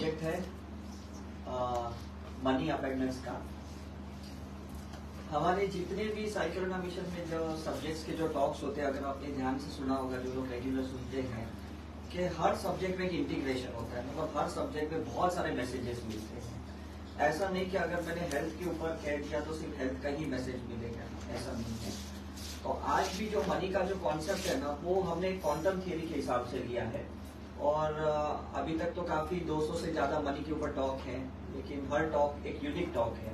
Subject है money अपेंडेंस का। हमारे जितने भी साइक्लोना मिशन में जो सब्जेक्ट्स के जो टॉक्स होते हैं, अगर आपने ध्यान से सुना होगा, जो लोग रेगुलर सुनते हैं, कि हर सब्जेक्ट में एक इंटीग्रेशन होता है, मतलब हर सब्जेक्ट में बहुत सारे मैसेजेस मिलते हैं। ऐसा नहीं कि अगर मैंने हेल्थ के ऊपर कह दिया तो सिर्फ हेल्थ का ही मैसेज मिलेगा, ऐसा नहीं है। तो आज भी जो मनी का जो कॉन्सेप्ट है ना, वो हमने क्वांटम थियरी के हिसाब से लिया है। और अभी तक तो काफी 200 से ज्यादा मनी के ऊपर टॉक है, लेकिन हर टॉक एक यूनिक टॉक है।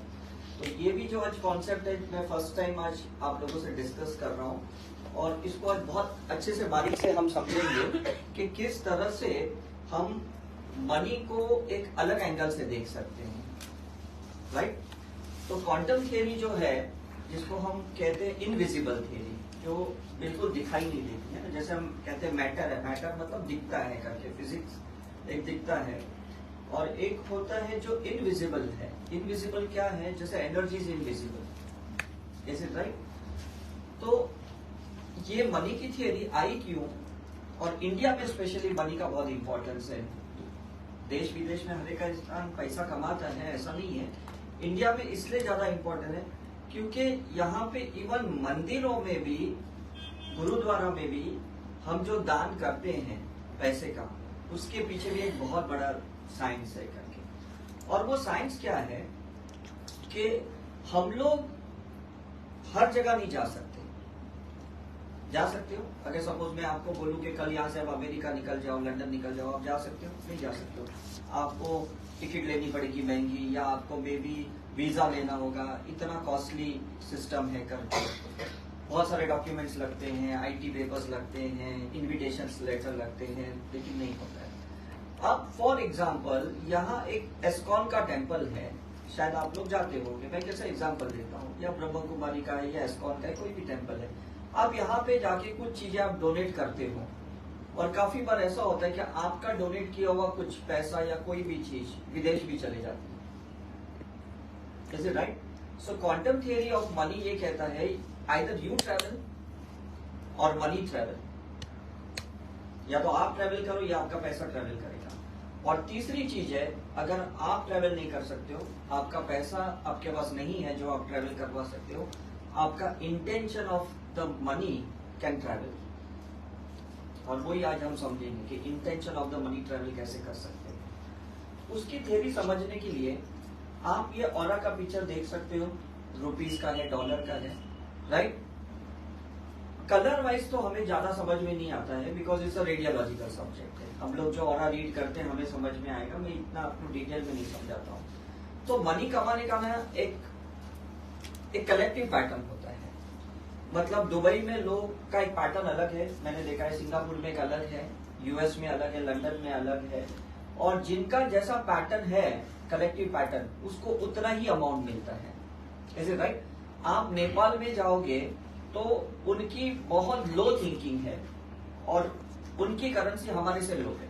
तो ये भी जो आज कॉन्सेप्ट है, मैं फर्स्ट टाइम आज आप लोगों से डिस्कस कर रहा हूँ, और इसको आज बहुत अच्छे से बारीक से हम समझेंगे कि किस तरह से हम मनी को एक अलग एंगल से देख सकते हैं, राइट। तो क्वांटम थियरी जो है, जिसको हम कहते हैं इनविजिबल थियरी, जो बिल्कुल दिखाई नहीं देती है ना, जैसे हम कहते हैं मैटर है, मैटर मतलब दिखता है करके, फिजिक्स एक दिखता है, और एक होता है जो इनविजिबल है। इनविजिबल क्या है? जैसे energy is invisible, is it right? तो ये मनी की थियरी आई क्यों, और इंडिया में स्पेशली मनी का बहुत इंपॉर्टेंस है। देश विदेश में हर एक इंसान पैसा कमाता है, ऐसा नहीं है। इंडिया में इसलिए ज्यादा इंपॉर्टेंट है क्योंकि यहाँ पे इवन मंदिरों में भी, गुरुद्वारा में भी हम जो दान करते हैं पैसे का, उसके पीछे भी एक बहुत बड़ा साइंस है करके। और वो साइंस क्या है कि हम लोग हर जगह नहीं जा सकते। जा सकते हो? अगर सपोज मैं आपको बोलूं कि कल यहाँ से आप अमेरिका निकल जाओ, लंदन निकल जाओ, आप जा सकते हो? नहीं जा सकते हो। आपको टिकट लेनी पड़ेगी महंगी, या आपको मे बी वीजा लेना होगा, इतना कॉस्टली सिस्टम है करके। बहुत सारे डॉक्यूमेंट्स लगते हैं, आईटी पेपर्स लगते हैं, इन्विटेशंस लेटर लगते हैं, लेकिन नहीं होता है। अब फॉर एग्जाम्पल यहाँ एक एस्कॉन का टेम्पल है, शायद आप लोग जाते होंगे, मैं कैसे एग्जाम्पल देता हूँ, या ब्रह्म कुमारी का है, या एस्कॉन का है, कोई भी टेम्पल है। आप यहाँ पे जाके कुछ चीजें आप डोनेट करते हो, और काफी बार ऐसा होता है कि आपका डोनेट किया हुआ कुछ पैसा या कोई भी चीज विदेश भी चले जाती है। Is it right? So quantum theory of money ये कहता है आइदर यू ट्रेवल और मनी ट्रेवल, या तो आप ट्रेवल करो या आपका पैसा ट्रेवल करेगा। और तीसरी चीज है, अगर आप ट्रेवल नहीं कर सकते हो, आपका पैसा आपके पास नहीं है जो आप ट्रेवल करवा सकते हो, आपका intention of the money can travel. और वही आज हम समझेंगे कि intention of the money travel कैसे कर सकते हैं। उसकी थ्योरी समझने के लिए आप ये ऑरा का पिक्चर देख सकते हो, रुपीस का है, डॉलर का है, राइट। कलर वाइज तो हमें ज्यादा समझ में नहीं आता है, because it's a radiological subject है। हम लोग जो ऑरा रीड करते हैं हमें समझ में आएगा, मैं इतना आपको डिटेल में नहीं समझाता हूँ। तो मनी कमाने का ना एक कलेक्टिव पैटर्न होता है। मतलब दुबई में लोग का एक पैटर्न अलग है, मैंने देखा है, सिंगापुर में एक अलग है, यूएस में अलग है, लंदन में अलग है। और जिनका जैसा पैटर्न है, कलेक्टिव पैटर्न, उसको उतना ही अमाउंट मिलता है। Is it right? आप नेपाल में जाओगे तो उनकी बहुत लो थिंकिंग है, और उनकी करेंसी हमारे से लो है।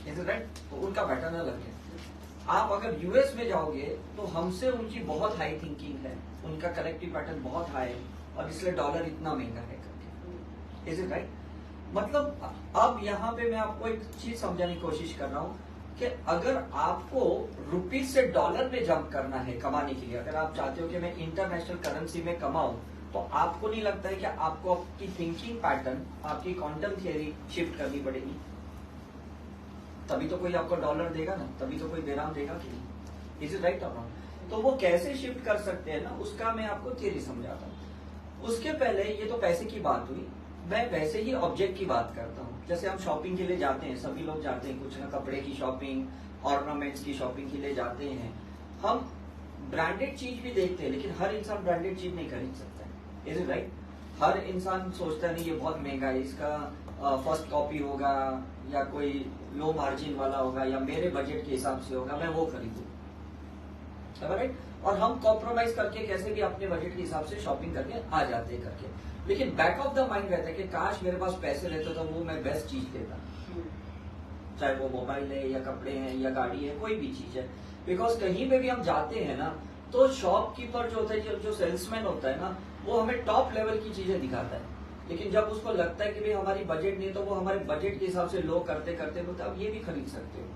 Is it right? तो उनका पैटर्न अलग है। आप अगर यूएस में जाओगे तो हमसे उनकी बहुत हाई थिंकिंग है, उनका कलेक्टिव पैटर्न बहुत हाई है, और इसलिए डॉलर इतना महंगा है करके। Is it right? मतलब अब यहाँ पे मैं आपको एक चीज समझाने की कोशिश कर रहा हूँ कि अगर आपको रुपीज से डॉलर में जंप करना है कमाने के लिए, अगर आप चाहते हो कि मैं इंटरनेशनल करेंसी में कमाऊं, तो आपको नहीं लगता है कि आपको आपकी थिंकिंग पैटर्न, आपकी क्वांटम थियरी शिफ्ट करनी पड़ेगी? तभी तो कोई आपको डॉलर देगा ना, तभी तो कोई बेराम देगा कि नहीं। इज इट राइट और रॉन्ग? तो वो कैसे शिफ्ट कर सकते हैं ना, उसका मैं आपको थियरी समझाता हूँ। उसके पहले ये तो पैसे की बात हुई, मैं वैसे ही ऑब्जेक्ट की बात करता हूँ। जैसे हम शॉपिंग के लिए जाते हैं, सभी लोग जाते हैं, कुछ ना कपड़े की शॉपिंग, ऑर्नामेंट्स की शॉपिंग के लिए जाते हैं। हम ब्रांडेड चीज भी देखते हैं, लेकिन हर इंसान ब्रांडेड चीज नहीं खरीद सकता है। Is it right? हर इंसान सोचता नहीं ये बहुत महंगा है, इसका फर्स्ट कॉपी होगा, या कोई लो मार्जिन वाला होगा, या मेरे बजट के हिसाब से होगा, मैं वो खरीदूं, राइट। और हम कॉम्प्रोमाइज करके कैसे भी अपने बजट के हिसाब से शॉपिंग करके आ जाते हैं करके, लेकिन बैक ऑफ द माइंड रहता है कि काश मेरे पास पैसे रहते तो वो मैं बेस्ट चीज देता, चाहे वो मोबाइल है, या कपड़े हैं, या गाड़ी है, कोई भी चीज है। बिकॉज कहीं पे भी हम जाते हैं ना, तो शॉपकीपर जो होता है, जो सेल्समैन होता है ना, वो हमें टॉप लेवल की चीजें दिखाता है। लेकिन जब उसको लगता है कि भाई हमारी बजट नहीं, तो वो हमारे बजट के हिसाब से लो करते करते बोलते अब ये भी खरीद सकते हो।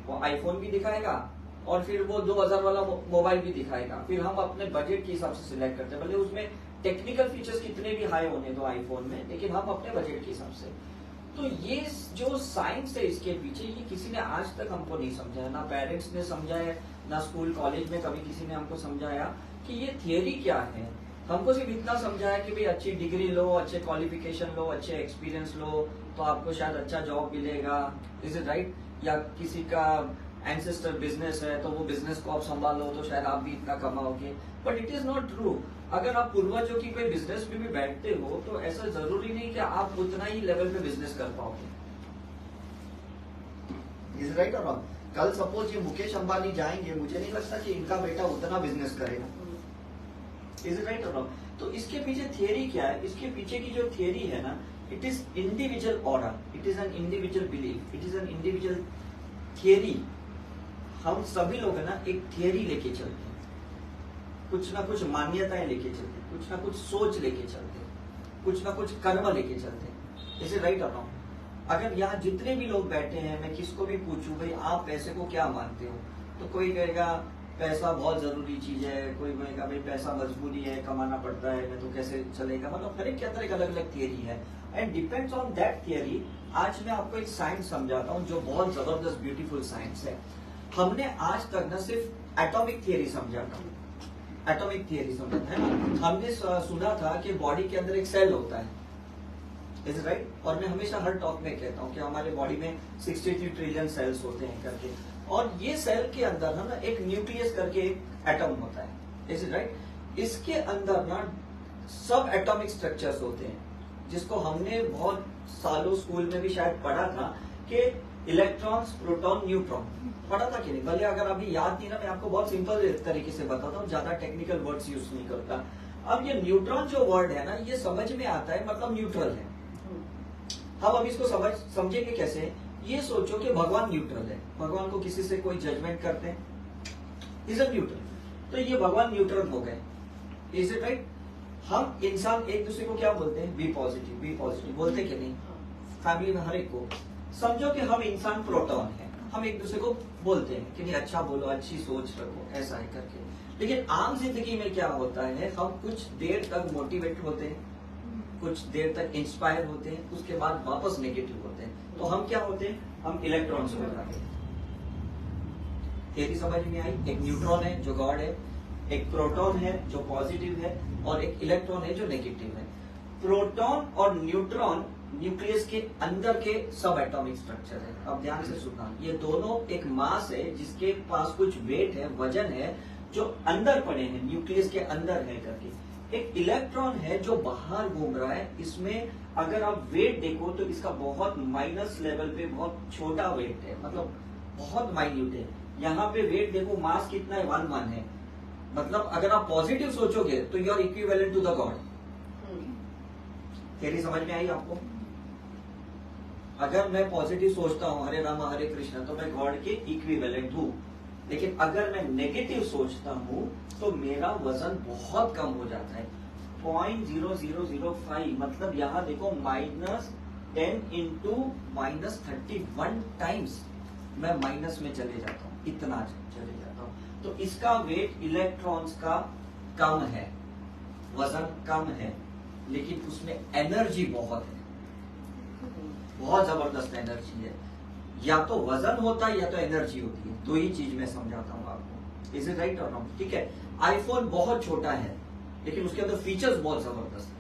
वो आईफोन भी दिखाएगा और फिर वो 2000 वाला मोबाइल भी दिखाएगा, फिर हम अपने बजट के हिसाब से सिलेक्ट करते हैं, भले उसमें टेक्निकल फीचर्स कितने भी हाई होने दो आईफोन में, लेकिन हम अपने बजट के हिसाब से। तो ये जो साइंस है इसके पीछे, ये किसी ने आज तक हमको नहीं समझाया, ना पेरेंट्स ने समझाया, ना स्कूल कॉलेज में कभी किसी ने हमको समझाया कि ये थियरी क्या है। हमको सिर्फ इतना समझाया कि भाई अच्छी डिग्री लो, अच्छे क्वालिफिकेशन लो, अच्छे एक्सपीरियंस लो, तो आपको शायद अच्छा जॉब मिलेगा, इज इट राइट? या किसी का एंसेस्टर बिजनेस है तो वो बिजनेस को आप संभालो तो शायद आप भी इतना कमाओगे, but it is not true. अगर आप पूर्वजों की कोई बिजनेस में भी बैठते हो तो ऐसा जरूरी नहीं कि आप उतना ही लेवल पे बिजनेस कर पाओगे, इज राइट और रॉन्ग? कल सपोज ये मुकेश अंबानी जाएंगे, मुझे नहीं लगता कि इनका बेटा उतना बिजनेस करेगा, इज राइट और रॉन्ग? तो इसके पीछे थियरी क्या है? इसके पीछे की जो थियरी है ना, it is individual order, it is an individual belief, it is an individual theory. हम सभी लोग है ना एक थियरी लेके चलते हैं, कुछ ना कुछ मान्यताएं लेके चलते हैं, कुछ ना कुछ सोच लेके चलते हैं, कुछ ना कुछ कर्म लेके चलते हैं, इज राइट और रॉन्ग? अगर यहाँ जितने भी लोग बैठे हैं, मैं किसको भी पूछूं भाई आप पैसे को क्या मानते हो, तो कोई कहेगा पैसा बहुत जरूरी चीज है, कोई कहेगा भाई पैसा मजबूरी है, कमाना पड़ता है, मैं तो कैसे चलेगा, मतलब हर एक के अंदर एक अलग अलग थियरी है, and depends on that theory. आज मैं आपको एक साइंस समझाता हूँ जो बहुत जबरदस्त ब्यूटीफुल साइंस है। हमने आज तक न सिर्फ एटॉमिक थियरी समझा था, एटॉमिक थियरी समझा है ना, हमने सुना था कि बॉडी के अंदर एक सेल होता है, इज राइट? और मैं हमेशा हर टॉक में कहता हूँ कि हमारे बॉडी में 63 ट्रिलियन सेल्स होते हैं करके, और ये सेल के अंदर ना एक न्यूक्लियस करके एक एटम होता है, इज राइट? इसके अंदर ना सब एटॉमिक स्ट्रक्चर्स होते हैं, जिसको हमने बहुत सालों स्कूल में भी शायद पढ़ा था कि इलेक्ट्रॉन्स, प्रोटॉन, न्यूट्रॉन, पढ़ा था कि नहीं? भले अगर अभी याद नहीं ना, मैं आपको बहुत सिंपल तरीके से बताता हूँ, ज्यादा टेक्निकल वर्ड्स यूज नहीं करता। अब ये न्यूट्रॉन जो वर्ड है ना, ये समझ में आता है, मतलब न्यूट्रल है। हम अब इसको समझेंगे कैसे? ये सोचो कि भगवान न्यूट्रल है, भगवान को किसी से कोई जजमेंट करते हैं, इज अ न्यूट्रल, तो ये भगवान न्यूट्रल हो गए, इज इट राइट? हम इंसान एक दूसरे को क्या बोलते हैं? बी पॉजिटिव बोलते कि नहीं? फैमिली में हर एक को समझो कि हम इंसान प्रोटॉन है, हम एक दूसरे को बोलते हैं कि नहीं अच्छा बोलो, अच्छी सोच रखो, ऐसा है करके। लेकिन आम जिंदगी में क्या होता है, हम कुछ देर तक मोटिवेट होते हैं, कुछ देर तक इंस्पायर होते हैं, उसके बाद वापस नेगेटिव होते हैं, तो हम क्या होते हैं? हम इलेक्ट्रॉन्स हो जाते हैं। थियरी समझ में आई? एक न्यूट्रॉन है जो गॉड है, एक प्रोटॉन है जो पॉजिटिव है, और एक इलेक्ट्रॉन है जो नेगेटिव है। प्रोटॉन और न्यूट्रॉन न्यूक्लियस के अंदर के सब एटॉमिक स्ट्रक्चर है। अब ध्यान से सुनना, ये दोनों एक मास है जिसके पास कुछ वेट है, वजन है, जो अंदर पड़े हैं, न्यूक्लियस के अंदर है करके। एक इलेक्ट्रॉन है जो बाहर घूम रहा है, इसमें अगर आप वेट देखो तो इसका बहुत माइनस लेवल पे बहुत छोटा वेट है, मतलब बहुत माइन्यूट है। यहाँ पे वेट देखो, मास कितना है? 1 है, मतलब अगर आप पॉजिटिव सोचोगे तो you are equivalent to the god. Theory समझ में आई आपको? अगर मैं पॉजिटिव सोचता हूँ, हरे राम हरे कृष्ण, तो मैं गॉड के इक्विवेलेंट हूँ। लेकिन अगर मैं नेगेटिव सोचता हूँ तो मेरा वजन बहुत कम हो जाता है, 0.0005, मतलब यहाँ देखो -10 into -31 टाइम्स मैं माइनस में चले जाता हूँ, इतना चले जाता हूँ। तो इसका वेट इलेक्ट्रॉन्स का कम है, वजन कम है, लेकिन उसमें एनर्जी बहुत है, बहुत जबरदस्त एनर्जी है। या तो वजन होता है या तो एनर्जी होती है, दो ही चीज मैं समझाता हूँ आपको, इज इट राइट और रॉन्ग? ठीक है, आईफोन बहुत छोटा है लेकिन उसके अंदर फीचर्स बहुत जबरदस्त है,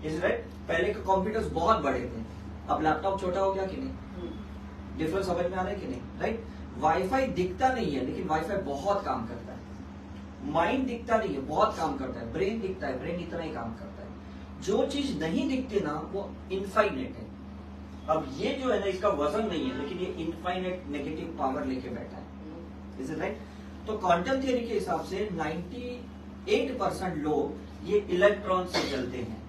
इज राइट? पहले के कंप्यूटर्स बहुत बड़े थे, अब लैपटॉप छोटा हो गया कि नहीं? डिफरेंस समझ में आ रहा है कि नहीं? राइट? वाईफाई दिखता नहीं है लेकिन वाईफाई बहुत काम करता है। माइंड दिखता नहीं है, बहुत काम करता है। ब्रेन दिखता है, ब्रेन इतना ही काम करता है। जो चीज नहीं दिखती ना वो इनफाइनेट है। अब ये जो है ना, इसका वजन नहीं है लेकिन ये इनफाइनेट नेगेटिव पावर लेके बैठा है, इज इट राइट? तो क्वांटम थियरी के हिसाब से 98% लोग ये इलेक्ट्रॉन से चलते हैं,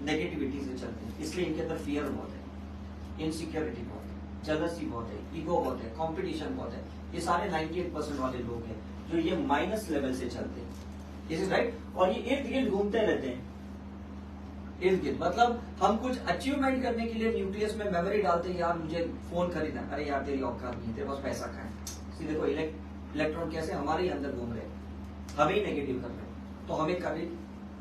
नेगेटिविटी से चलते हैं, इसलिए इनके अंदर फियर बहुत है, इनसिक्योरिटी बहुत है, जेलसी बहुत है, ईगो बहुत है, कंपटीशन बहुत है। ये सारे 98% वाले लोग हैं जो ये माइनस लेवल से चलते हैं, इज इट राइट? और ये इर्द गिर्द घूमते रहते हैं, इर्द गिर्द। मतलब हम कुछ अचीवमेंट करने के लिए न्यूक्लियस में मेमोरी डालते हैं, यार मुझे फोन खरीदना, अरे यार तेरी औकात नहीं है, तेरे पास पैसा कहाँ है। सीधे देखो इलेक्ट्रॉन कैसे हमारे ही अंदर घूम रहे हैं, हमें ही नेगेटिव कर रहे हैं, तो हमें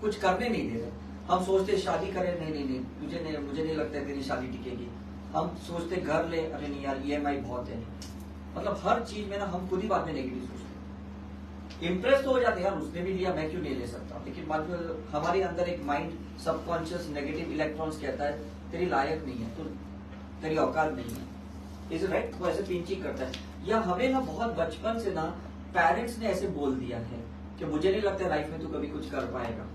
कुछ करने नहीं दे रहे। हम सोचते शादी करें, नहीं, मुझे नहीं लगता है तेरी शादी टिकेगी। हम सोचते घर ले, अरे नहीं यार EMI बहुत है। मतलब हर चीज में ना हम खुद ही बाद में नेगेटिव सोचते हैं। इम्प्रेस तो हो जाते हैं, यार उसने भी लिया मैं क्यों नहीं ले सकता, लेकिन बाद में हमारे अंदर एक माइंड सबकॉन्शियस नेगेटिव इलेक्ट्रॉन्स कहता है तेरी लायक नहीं है, तो तेरी औकात नहीं है, इज राइट। वो ऐसे पिंचिंग करता है। या हमें ना बहुत बचपन से ना पेरेंट्स ने ऐसे बोल दिया है कि मुझे नहीं लगता लाइफ में तू कभी कुछ कर पाएगा,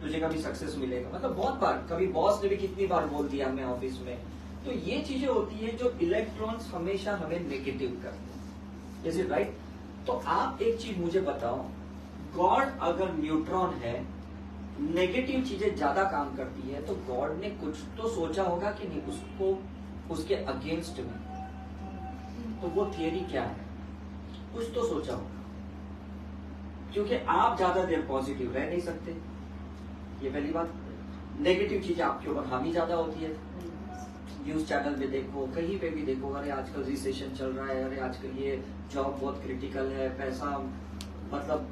तुझे कभी सक्सेस मिलेगा। मतलब बहुत बार, कभी बॉस ने भी कितनी बार बोल दिया हमें ऑफिस में। तो ये चीजें होती है जो इलेक्ट्रॉन्स हमेशा हमें नेगेटिव करते हैं, इज इट राइट। तो आप एक चीज मुझे बताओ, गॉड अगर न्यूट्रॉन है, नेगेटिव चीजें ज्यादा काम करती है, तो गॉड ने कुछ तो सोचा होगा कि नहीं उसको, उसके अगेंस्ट में। तो वो थियरी क्या है, कुछ तो सोचा होगा, क्योंकि आप ज्यादा देर पॉजिटिव रह नहीं सकते, ये पहली बात। नेगेटिव चीजें आपके ऊपर हावी ज्यादा होती है। न्यूज चैनल में देखो, कहीं पे भी देखो, अरे आजकल रिसेशन चल रहा है, अरे आजकल ये जॉब बहुत क्रिटिकल है, पैसा मतलब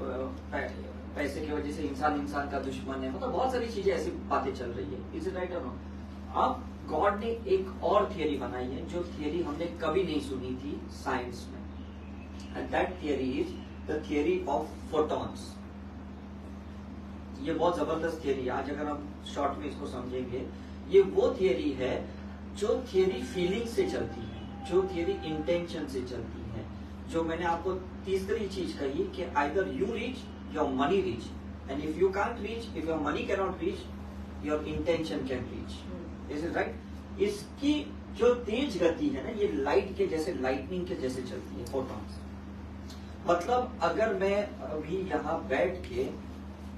पैसे की वजह से इंसान का दुश्मन है। मतलब बहुत सारी चीजें ऐसी बातें चल रही है, इज इट राइट और नॉट। अब गॉड ने एक और थियरी बनाई है, जो थियरी हमने कभी नहीं सुनी थी साइंस में, and that theory is the theory of photons. ये बहुत जबरदस्त थियरी है। आज अगर हम शॉर्ट में इसको समझेंगे, ये वो थियरी है जो थियरी फीलिंग से चलती है, जो थियरी इंटेंशन से चलती है। जो मैंने आपको तीसरी चीज कही कि either you reach your money reach, and if you can't reach, if your money can not reach, your intention can reach, is it right. इसकी जो तेज गति है ना, ये लाइट के जैसे, लाइटनिंग के जैसे चलती है, फोटॉन्स। मतलब अगर मैं अभी यहाँ बैठ के,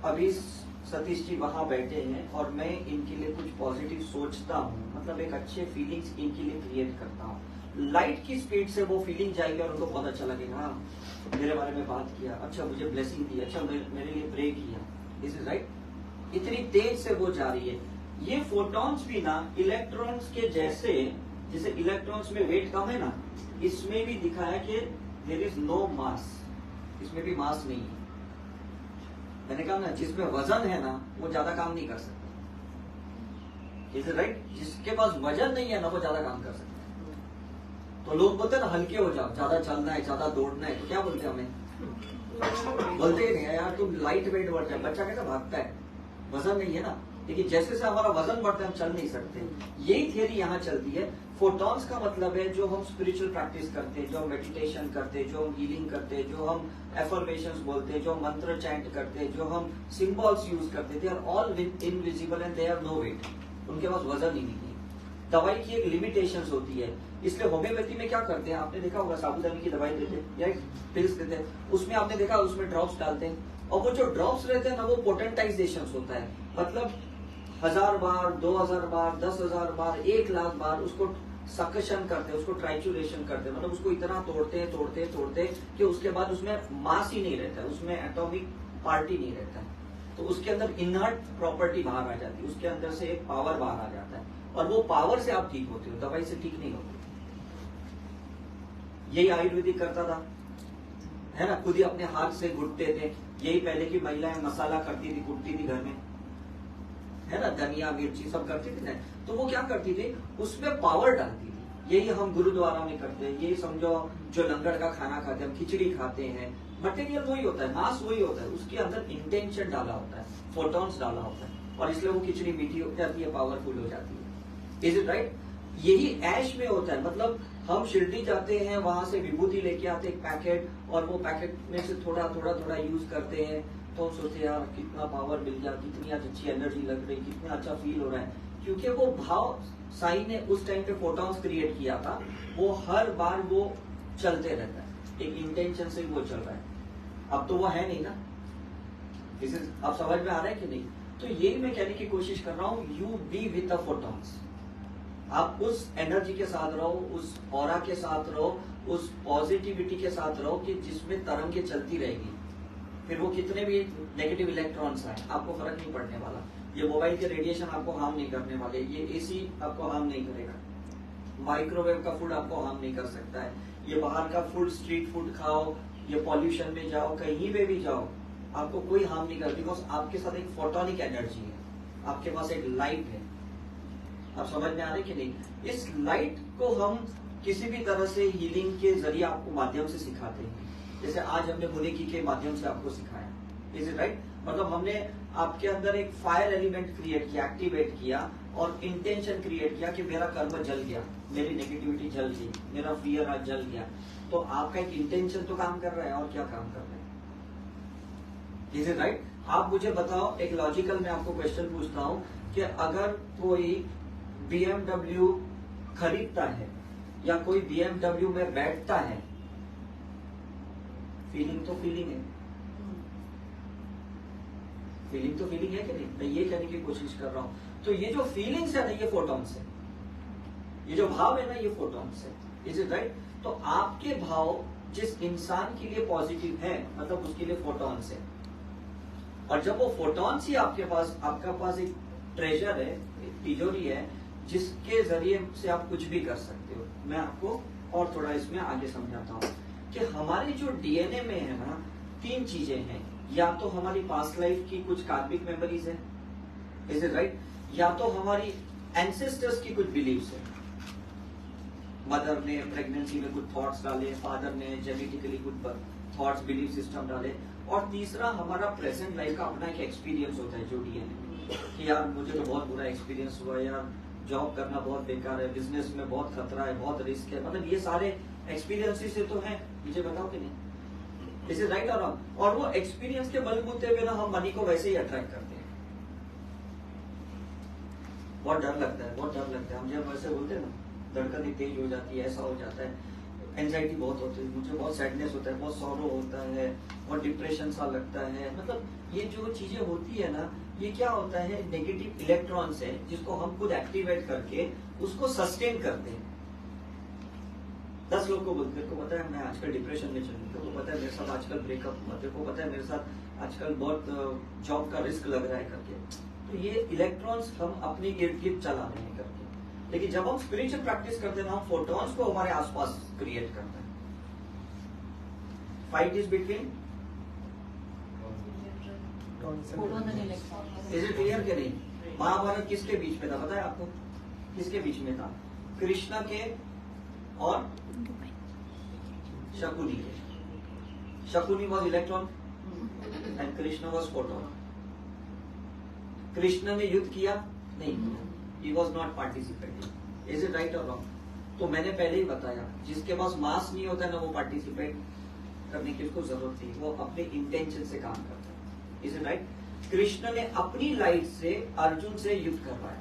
अभी सतीश जी वहां बैठे हैं और मैं इनके लिए कुछ पॉजिटिव सोचता हूँ, मतलब एक अच्छे फीलिंग्स इनके लिए क्रिएट करता हूँ, लाइट की स्पीड से वो फीलिंग जाएगी और उनको बहुत अच्छा लगेगा, हाँ मेरे बारे में बात किया, अच्छा मुझे ब्लेसिंग दी, अच्छा मेरे लिए प्रे किया, दिस इज राइट। इतनी तेज से वो जा रही है। ये फोटॉन्स भी ना इलेक्ट्रॉन्स के जैसे इलेक्ट्रॉन्स में वेट कम है ना, इसमें भी दिखा है कि देयर इज नो मास, इसमें भी मास नहीं है। मैंने कहा ना, जिसमें वजन है ना वो ज्यादा काम नहीं कर सकता, इज इट राइट। जिसके पास वजन नहीं है ना वो ज्यादा काम कर सकता है। तो लोग बोलते हैं ना हल्के हो जाओ, ज्यादा चलना है, ज्यादा दौड़ना है, तो क्या बोलते हैं हमें, बोलते ही नहीं है यार तुम लाइट वेट बढ़ जाए। बच्चा कैसे भागता है, वजन नहीं है ना। लेकिन जैसे से हमारा वजन बढ़ता है हम चल नहीं सकते। यही थियरी यहाँ चलती है। फोटॉन्स का मतलब है जो हम स्पिरिचुअल प्रैक्टिस करते हैं, जो हम मेडिटेशन करते हैं, जो हम हीलिंग करते हैं, जो हम एफर्मेशंस बोलते हैं, जो हम मंत्र चैंट करते हैं, जो हम सिंबल्स यूज करते हैं, they are all invisible and they have no weight. उनके पास वजन ही नहीं है। दवाई की एक लिमिटेशंस होती है, इसलिए होम्योपैथी में क्या करते हैं, आपने देखा होगा साबुदानी की दवाई देते हैं या पिल्स देते हैं, उसमें आपने देखा उसमें ड्रॉप्स डालते हैं, और वो जो ड्रॉप्स रहते हैं ना वो पोटेंटाइजेशन होता है। मतलब 1000 बार, 2000 बार, 10,000 बार, 1,00,000 बार उसको सकशन करते हैं, उसको ट्राइचुरेशन करते हैं, मतलब उसको इतना तोड़ते कि उसके बाद उसमें मास ही नहीं रहता है, उसमें एटॉमिक पार्ट ही नहीं रहता है। तो उसके अंदर इनर्ट प्रॉपर्टी बाहर आ जाती है, उसके अंदर से एक पावर बाहर आ जाता है, और वो पावर से आप ठीक होते हो, दवाई से ठीक नहीं होते। यही आयुर्वेदिक करता था, है ना, खुद ही अपने हाथ से घुटते थे। यही पहले की महिलाएं मसाला करती थी, कुटती थी घर में, है ना, धनिया मिर्ची सब करती थी ना। तो वो क्या करती थी, उसमें पावर डालती थी। यही हम गुरुद्वारा में करते हैं। यही समझो जो लंगर का खाना खाते हैं, हम खिचड़ी खाते हैं, मटेरियल वही होता है, मांस वही होता है, उसके अंदर इंटेंशन डाला होता है, फोटॉन्स डाला होता है, और इसलिए वो खिचड़ी मीठी हो जाती है, पावरफुल हो जाती है। Is it right. यही ऐश में होता है। मतलब हम शिरडी जाते हैं, वहां से विभूति लेके आते हैं एक पैकेट, और वो पैकेट में से थोड़ा थोड़ा यूज करते हैं, तो सोचते यार कितना पावर मिल गया, कितनी अच्छी एनर्जी लग रही, कितना अच्छा फील हो रहा है। क्योंकि वो भाव साई ने उस टाइम पे फोटॉन्स क्रिएट किया था, वो हर बार वो चलते रहता है, एक इंटेंशन से वो चल रहा है। अब तो वो है नहीं ना, दिस इज, अब समझ में आ रहा है कि नहीं। तो यही मैं कहने की कोशिश कर रहा हूँ, you be with the photons. आप उस एनर्जी के साथ रहो, उस ऑरा के साथ रहो, उस पॉजिटिविटी के साथ रहो कि जिसमें तरंगे चलती रहेगी। फिर वो कितने भी नेगेटिव इलेक्ट्रॉन्स आए आपको फर्क नहीं पड़ने वाला। ये मोबाइल के रेडिएशन आपको हार्म नहीं करने वाले, ये एसी आपको हार्म नहीं करेगा, माइक्रोवेव का फूड आपको हार्म नहीं कर सकता है, ये बाहर का फूड, स्ट्रीट फूड खाओ, ये पॉल्यूशन में जाओ, कहीं पे भी जाओ, आपको कोई हार्म नहीं कर, बिकॉज आपके साथ एक फोटोनिक एनर्जी है, आपके पास एक लाइट है। आप समझ में आ रहे कि नहीं? इस लाइट को हम किसी भी तरह से हीलिंग के जरिए आपको माध्यम से सिखाते हैं, जैसे आज हमने मुनेकी के माध्यम से आपको सिखाया। Is it right? मतलब हमने आपके अंदर एक फायर एलिमेंट क्रिएट किया, एक्टिवेट किया और इंटेंशन क्रिएट किया कि मेरा कर्म जल गया, मेरी नेगेटिविटी जल गई, मेरा फियर आज जल गया। तो आपका एक इंटेंशन तो काम कर रहा है, और क्या काम कर रहा है? Is it right? आप मुझे बताओ, एक लॉजिकल मैं आपको क्वेश्चन पूछता हूं कि अगर कोई BMW खरीदता है या कोई BMW में बैठता है, फीलिंग तो फीलिंग है, फीलिंग तो फीलिंग है कि नहीं? मैं ये कहने की कोशिश कर रहा हूं। तो ये जो फीलिंग्स है ना, ये फोटॉन्स है, ये जो भाव है ना, ये फोटॉन्स है। Is it right? तो आपके भाव जिस इंसान के लिए पॉजिटिव है, मतलब उसके लिए फोटॉन्स है, और जब वो फोटॉन्स ही आपके पास, आपका पास एक ट्रेजर है, एक तिजोरी है, जिसके जरिए से आप कुछ भी कर सकते हो। मैं आपको और थोड़ा इसमें आगे समझाता हूँ कि हमारे जो डीएनए में है ना, 3 चीजें हैं। या तो हमारी पास्ट लाइफ की कुछ कार्मिक मेमोरीज है, इज इट राइट? या तो हमारी एंसेस्टर्स की कुछ बिलीव्स है, मदर ने प्रेगनेंसी में कुछ थॉट्स डाले, फादर ने जेनेटिकली कुछ थॉट्स, बिलीफ सिस्टम डाले, और तीसरा हमारा प्रेजेंट लाइफ का अपना एक एक्सपीरियंस होता है जो डीएनए में, कि यार मुझे तो बहुत बुरा एक्सपीरियंस हुआ, यार जॉब करना बहुत बेकार है, बिजनेस में बहुत खतरा है, बहुत रिस्क है, मतलब ये सारे एक्सपीरियंसेस से तो है, मुझे बताओ कि नहीं? इज इट राइट और रॉन्ग? और वो एक्सपीरियंस के बलबूते पे ना हम मनी को वैसे ही अट्रैक्ट करते हैं। बहुत डर लगता है, बहुत डर लगता है, हम जब वैसे बोलते हैं ना, धड़कन तेज हो जाती है, ऐसा हो जाता है, एंजाइटी बहुत होती है, मुझे बहुत सैडनेस होता है, बहुत सॉरो होता है, बहुत डिप्रेशन सा लगता है। मतलब ये जो चीजें होती है ना, ये क्या होता है, नेगेटिव इलेक्ट्रॉन्स है, जिसको हम खुद एक्टिवेट करके उसको सस्टेन करते हैं। 10 लोग को बोलते, तेरे को पता है मैं आजकल डिप्रेशन में चलूँ, तेरे को पता है मेरे साथ आजकल ब्रेकअप हुआ, तेरे को पता है मेरे साथ आजकल बहुत जॉब का रिस्क लग रहा है करके। तो ये इलेक्ट्रॉन्स हम अपने इर्द गिर्द चला रहे हैं करके। लेकिन जब हम स्पिरिचुअल प्रैक्टिस करते हैं ना, हम फोटॉन्स को हमारे आसपास क्रिएट करते हैं। Fight is between, is it clear कि नहीं? महाभारत किसके बीच में था पता है आपको? किसके बीच में था? कृष्ण के और शकुनी के। Shakuni was electron and Krishna was photon. Krishna ने युद्ध किया नहीं किया, he was not participating. Is it right or wrong? तो मैंने पहले ही बताया, जिसके पास मास नहीं होता है ना, वो पार्टिसिपेट करने की उसको जरूरत नहीं, वो अपने इंटेंशन से काम करता है। Is it right? कृष्ण ने अपनी लाइट से अर्जुन से युद्ध करवाया।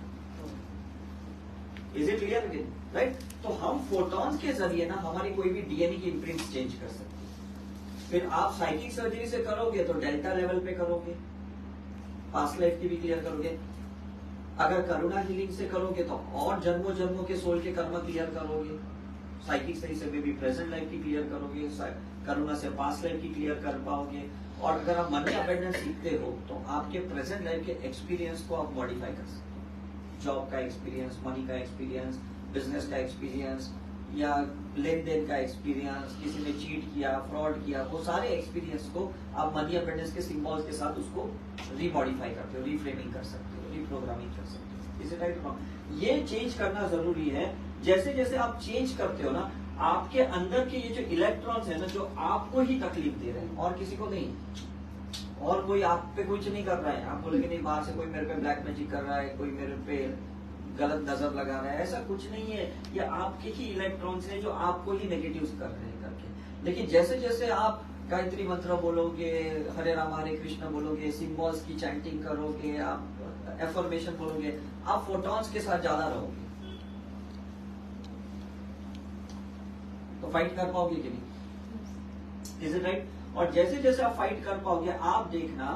Is it clear again? Right? तो हम फोटॉन्स के जरिए ना हमारी कोई भी डीएनए की इम्प्रिंट चेंज कर सकते हैं। फिर आप साइकिक सर्जरी से करोगे तो डेल्टा लेवल पे करोगे, पास्ट लाइफ की भी क्लियर करोगे। अगर करुणा हीलिंग से करोगे तो और जन्मों जन्मों के सोल के कर्म क्लियर करोगे। साइकिक सही से भी प्रेजेंट लाइफ की क्लियर करोगे, करुणा से पास्ट लाइफ की क्लियर कर पाओगे। और अगर आप मनी अबेंडेंस सीखते हो तो आपके प्रेजेंट लाइफ के एक्सपीरियंस को आप मॉडिफाई कर सकते हो। जॉब का एक्सपीरियंस, मनी का एक्सपीरियंस, बिजनेस का एक्सपीरियंस, या लेन देन का एक्सपीरियंस, किसी ने चीट किया, फ्रॉड किया, वो सारे एक्सपीरियंस को आप मनी अबेंडेंस के सिंबल्स के साथ उसको रीमॉडिफाई करते हो, रीफ्रेमिंग कर सकते हो, रीप्रोग्रामिंग कर सकते हो। इज इट राइट और रॉन्ग? ये चेंज करना जरूरी है। जैसे जैसे आप चेंज करते हो ना, आपके अंदर के ये जो इलेक्ट्रॉन्स है ना, जो आपको ही तकलीफ दे रहे हैं और किसी को नहीं, और कोई आप पे कुछ नहीं कर रहा है। आप बोलेंगे नहीं बाहर से कोई मेरे पे ब्लैक मैजिक कर रहा है, कोई मेरे पे गलत नजर लगा रहा है, ऐसा कुछ नहीं है। ये आपके ही इलेक्ट्रॉन्स हैं जो आपको ही नेगेटिव कर रहे हैं करके। लेकिन जैसे जैसे आप गायत्री मंत्र बोलोगे, हरे राम हरे कृष्ण बोलोगे, सिंबल्स की चैंटिंग करोगे, आप एफर्मेशन बोलोगे, आप फोटॉन्स के साथ ज्यादा रहोगे, तो फाइट कर पाओगे कि नहीं? Is it right? और जैसे जैसे आप फाइट कर पाओगे, आप देखना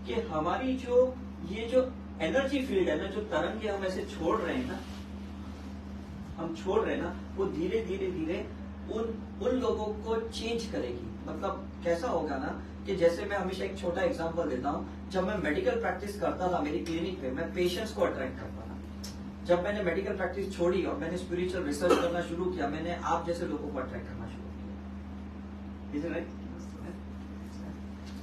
कि हमारी जो ये जो एनर्जी फील्ड है ना, जो तरंगे हम ऐसे छोड़ रहे हैं ना, हम छोड़ रहे हैं ना, वो धीरे धीरे धीरे उन लोगों को चेंज करेगी। मतलब कैसा होगा ना कि जैसे मैं हमेशा एक छोटा एग्जांपल देता हूँ, जब मैं मेडिकल प्रैक्टिस करता था मेरी क्लिनिक पे, मैं पेशेंट्स को अट्रैक्ट करता था। जब मैंने मेडिकल प्रैक्टिस छोड़ी और मैंने स्पिरिचुअल रिसर्च करना शुरू किया, मैंने आप जैसे लोगों को अट्रैक्ट करना शुरू किया। Is it right?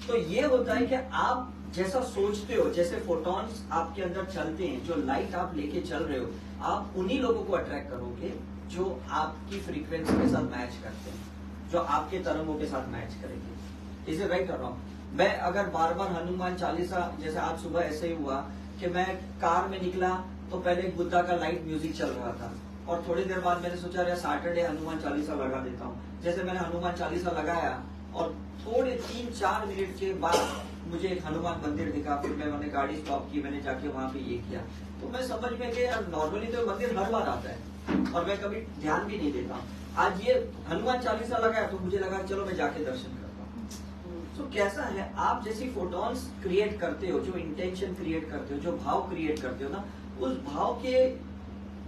तो ये होता है कि आप जैसा सोचते हो, जैसे फोटॉन्स आपके अंदर चलते हैं, जो लाइट आप लेके चल रहे हो, आप उन्हीं लोगों को अट्रैक्ट करोगे जो आपकी फ्रीक्वेंसी के साथ मैच करते हैं, जो आपके तरंगों के साथ मैच करेंगे। इसे राइट कर रहा हूं मैं? अगर बार बार हनुमान चालीसा, जैसे आज सुबह ऐसे ही हुआ कि मैं कार में निकला तो पहले एक बुद्धा का लाइट म्यूजिक चल रहा था, और थोड़ी देर बाद मैंने सोचा अरे सैटरडे हनुमान चालीसा लगा देता हूँ। जैसे मैंने हनुमान चालीसा लगाया और थोड़े 3-4 मिनट के बाद मुझे एक हनुमान मंदिर दिखा, फिर मैंने गाड़ी स्टॉप की, मैंने जाके वहां पे ये किया, तो मैं समझ में गया नॉर्मली तो मंदिर हर बार आता है और मैं कभी ध्यान भी नहीं देता। आज ये हनुमान चालीसा लगाया तो मुझे लगा चलो मैं जाके दर्शन करता हूँ। तो कैसा है, आप जैसी फोटॉन्स क्रिएट करते हो, जो इंटेंशन क्रिएट करते हो, जो भाव क्रिएट करते हो ना, उस भाव के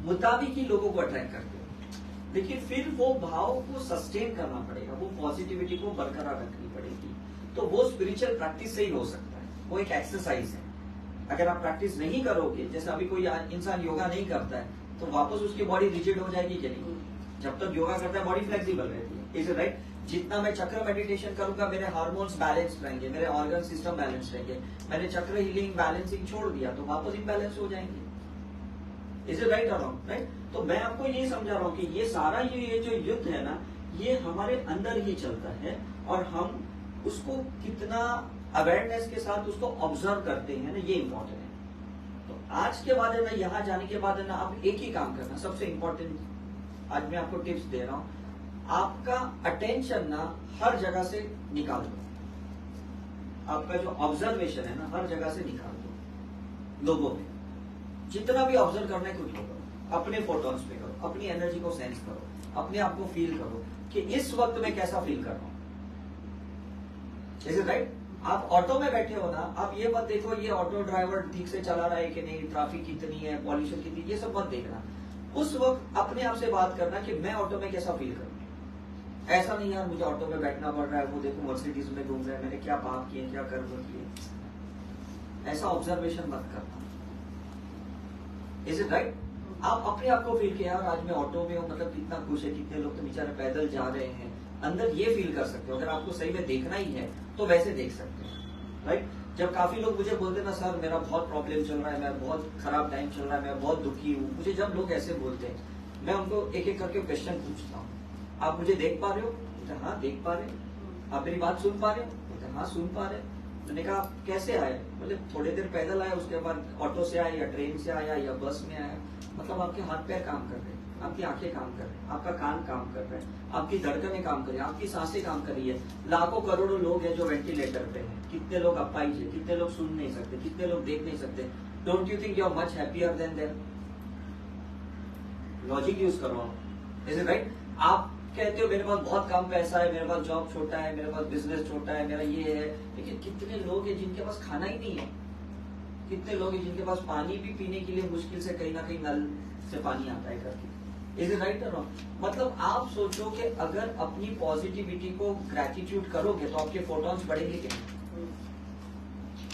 मुताबिक ही लोगों को अट्रैक्ट करते हो। लेकिन फिर वो भाव को सस्टेन करना पड़ेगा, वो पॉजिटिविटी को बरकरार रखनी पड़ेगी। तो वो स्पिरिचुअल प्रैक्टिस से ही हो सकता है, वो एक एक्सरसाइज है। अगर आप प्रैक्टिस नहीं करोगे, जैसे अभी कोई इंसान योगा नहीं करता है तो वापस उसकी बॉडी रिजिड हो जाएगी कि नहीं? जब तक योगा करता है बॉडी फ्लेक्सिबल रहती है। Is it right? जितना मैं चक्र मेडिटेशन करूंगा मेरे हार्मोन्स बैलेंस रहेंगे, मेरे ऑर्गन सिस्टम बैलेंस रहेंगे। मैंने चक्र हीलिंग बैलेंसिंग छोड़ दिया तो वापस इम्बैलेंस हो जाएंगे। इज इट राइट और रॉन्ग? राइट? तो मैं आपको ये समझा रहा हूँ कि ये सारा ये जो युद्ध है ना, ये हमारे अंदर ही चलता है और हम उसको कितना अवेयरनेस के साथ उसको ऑब्जर्व करते हैं ना, ये इंपॉर्टेंट है। तो आज के बाद है ना, यहाँ जाने के बाद है ना, आप एक ही काम करना, सबसे इंपॉर्टेंट आज मैं आपको टिप्स दे रहा हूं। आपका अटेंशन ना हर जगह से निकाल दो, आपका जो ऑब्जर्वेशन है ना हर जगह से निकाल दो। लोगों में जितना भी ऑब्जर्व करना है खुद को करो, अपने फोटोन्स पे करो, अपनी एनर्जी को सेंस करो, अपने आप को फील करो कि इस वक्त मैं कैसा फील कर रहा हूं। Is it right? आप ऑटो में बैठे हो ना, आप ये मत देखो ये ऑटो ड्राइवर ठीक से चला रहा है कि नहीं, ट्रैफिक कितनी है, पॉल्यूशन कितनी, ये सब मत देखना। उस वक्त अपने आप से बात करना कि मैं ऑटो में कैसा फील करूं। ऐसा नहीं यार मुझे ऑटो में बैठना पड़ रहा है, वो देखो मर्सिडीज में घूम रहे हैं, मैंने क्या पाप किए, क्या कर्म किए, ऐसा ऑब्जर्वेशन मत करना। Is it right? आप अपने आप को फील किया यार आज मैं ऑटो में हूँ, मतलब कितना खुश है, कितने लोग तो बेचारे पैदल जा रहे हैं, अंदर ये फील कर सकते हो। अगर आपको सही में देखना ही है तो वैसे देख सकते हैं। राइट? जब काफी लोग मुझे बोलते ना सर मेरा बहुत प्रॉब्लम चल रहा है, मैं बहुत खराब टाइम चल रहा है, मैं बहुत दुखी हूँ, मुझे जब लोग ऐसे बोलते हैं मैं उनको एक एक करके क्वेश्चन पूछता हूँ, आप मुझे देख पा रहे हो? तो हाँ देख पा रहे। आप मेरी बात सुन पा रहे हो? तो हाँ सुन पा रहे। मैंने कहा आप कैसे आए? मतलब थोड़ी देर पैदल आए, उसके बाद ऑटो से आए या ट्रेन से आया या बस में आया। मतलब आपके हाथ पैर काम कर रहे हैं, आपकी आंखें काम कर रही है, आपका कान काम कर रहा है, आपकी धड़कनें काम कर रही है, आपकी सांसें काम कर रही है। लाखों करोड़ों लोग हैं जो वेंटिलेटर पे हैं, कितने लोग अपाहिज है, कितने लोग सुन नहीं सकते, कितने लोग देख नहीं सकते। Don't you think you are much happier than them? Logic use करो। Is it right? आप कहते हो मेरे पास बहुत कम पैसा है, मेरे पास जॉब छोटा है, मेरे पास बिजनेस छोटा है, मेरा ये है, लेकिन कितने लोग हैं जिनके पास खाना ही नहीं है, कितने लोग हैं जिनके पास पानी भी पीने के लिए मुश्किल से कहीं ना कहीं नल से पानी आता है करके। इज इट राइट और रॉन्ग? मतलब आप सोचो कि अगर अपनी पॉजिटिविटी को ग्रेटिट्यूड करोगे तो आपके फोटॉन्स बढ़ेंगे कि नहीं?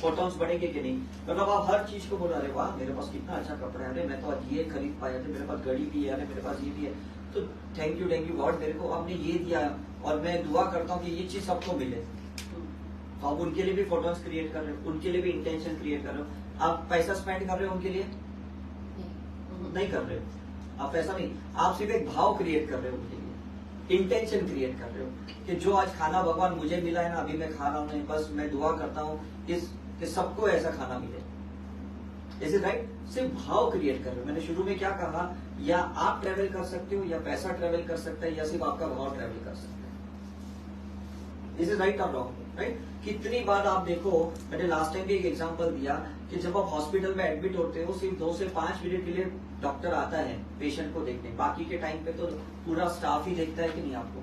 फोटॉन्स बढ़ेंगे कि नहीं? मतलब आप हर चीज को बोल रहे वाह मेरे पास कितना अच्छा कपड़ा है, अरे मैं तो आज ये खरीद पाया, अरे मेरे पास घड़ी भी है, अरे मेरे पास ये भी है, तो थैंक यू गॉड मेरे को आपने ये दिया और मैं दुआ करता हूँ कि ये चीज सबको मिले। तो आप उनके लिए भी फोटोन्स क्रिएट कर रहे हो, उनके लिए भी इंटेंशन क्रिएट कर रहे हो। आप पैसा स्पेंड कर रहे हो उनके लिए? नहीं कर रहे हो। आप पैसा नहीं, आप सिर्फ एक भाव क्रिएट कर रहे हो उनके लिए, इंटेंशन क्रिएट कर रहे हो कि जो आज खाना भगवान मुझे मिला है ना, अभी मैं खा रहा हूँ, बस मैं दुआ करता हूँ कि सबको ऐसा खाना मिले। Is it right? सिर्फ भाव क्रिएट कर रहे हो। मैंने शुरू में क्या कहा, या आप ट्रेवल कर सकते हो या पैसा ट्रेवल कर सकता है या सिर्फ आपका भाव ट्रेवल कर सकता है। इज इट राइट और रॉन्ग? राइट? कितनी बार आप देखो, मैंने लास्ट टाइम भी एक एग्जांपल दिया कि जब आप हॉस्पिटल में एडमिट होते हो सिर्फ 2 से 5 मिनट के लिए डॉक्टर आता है पेशेंट को देखने, बाकी के टाइम पे तो पूरा स्टाफ ही देखता है कि नहीं आपको?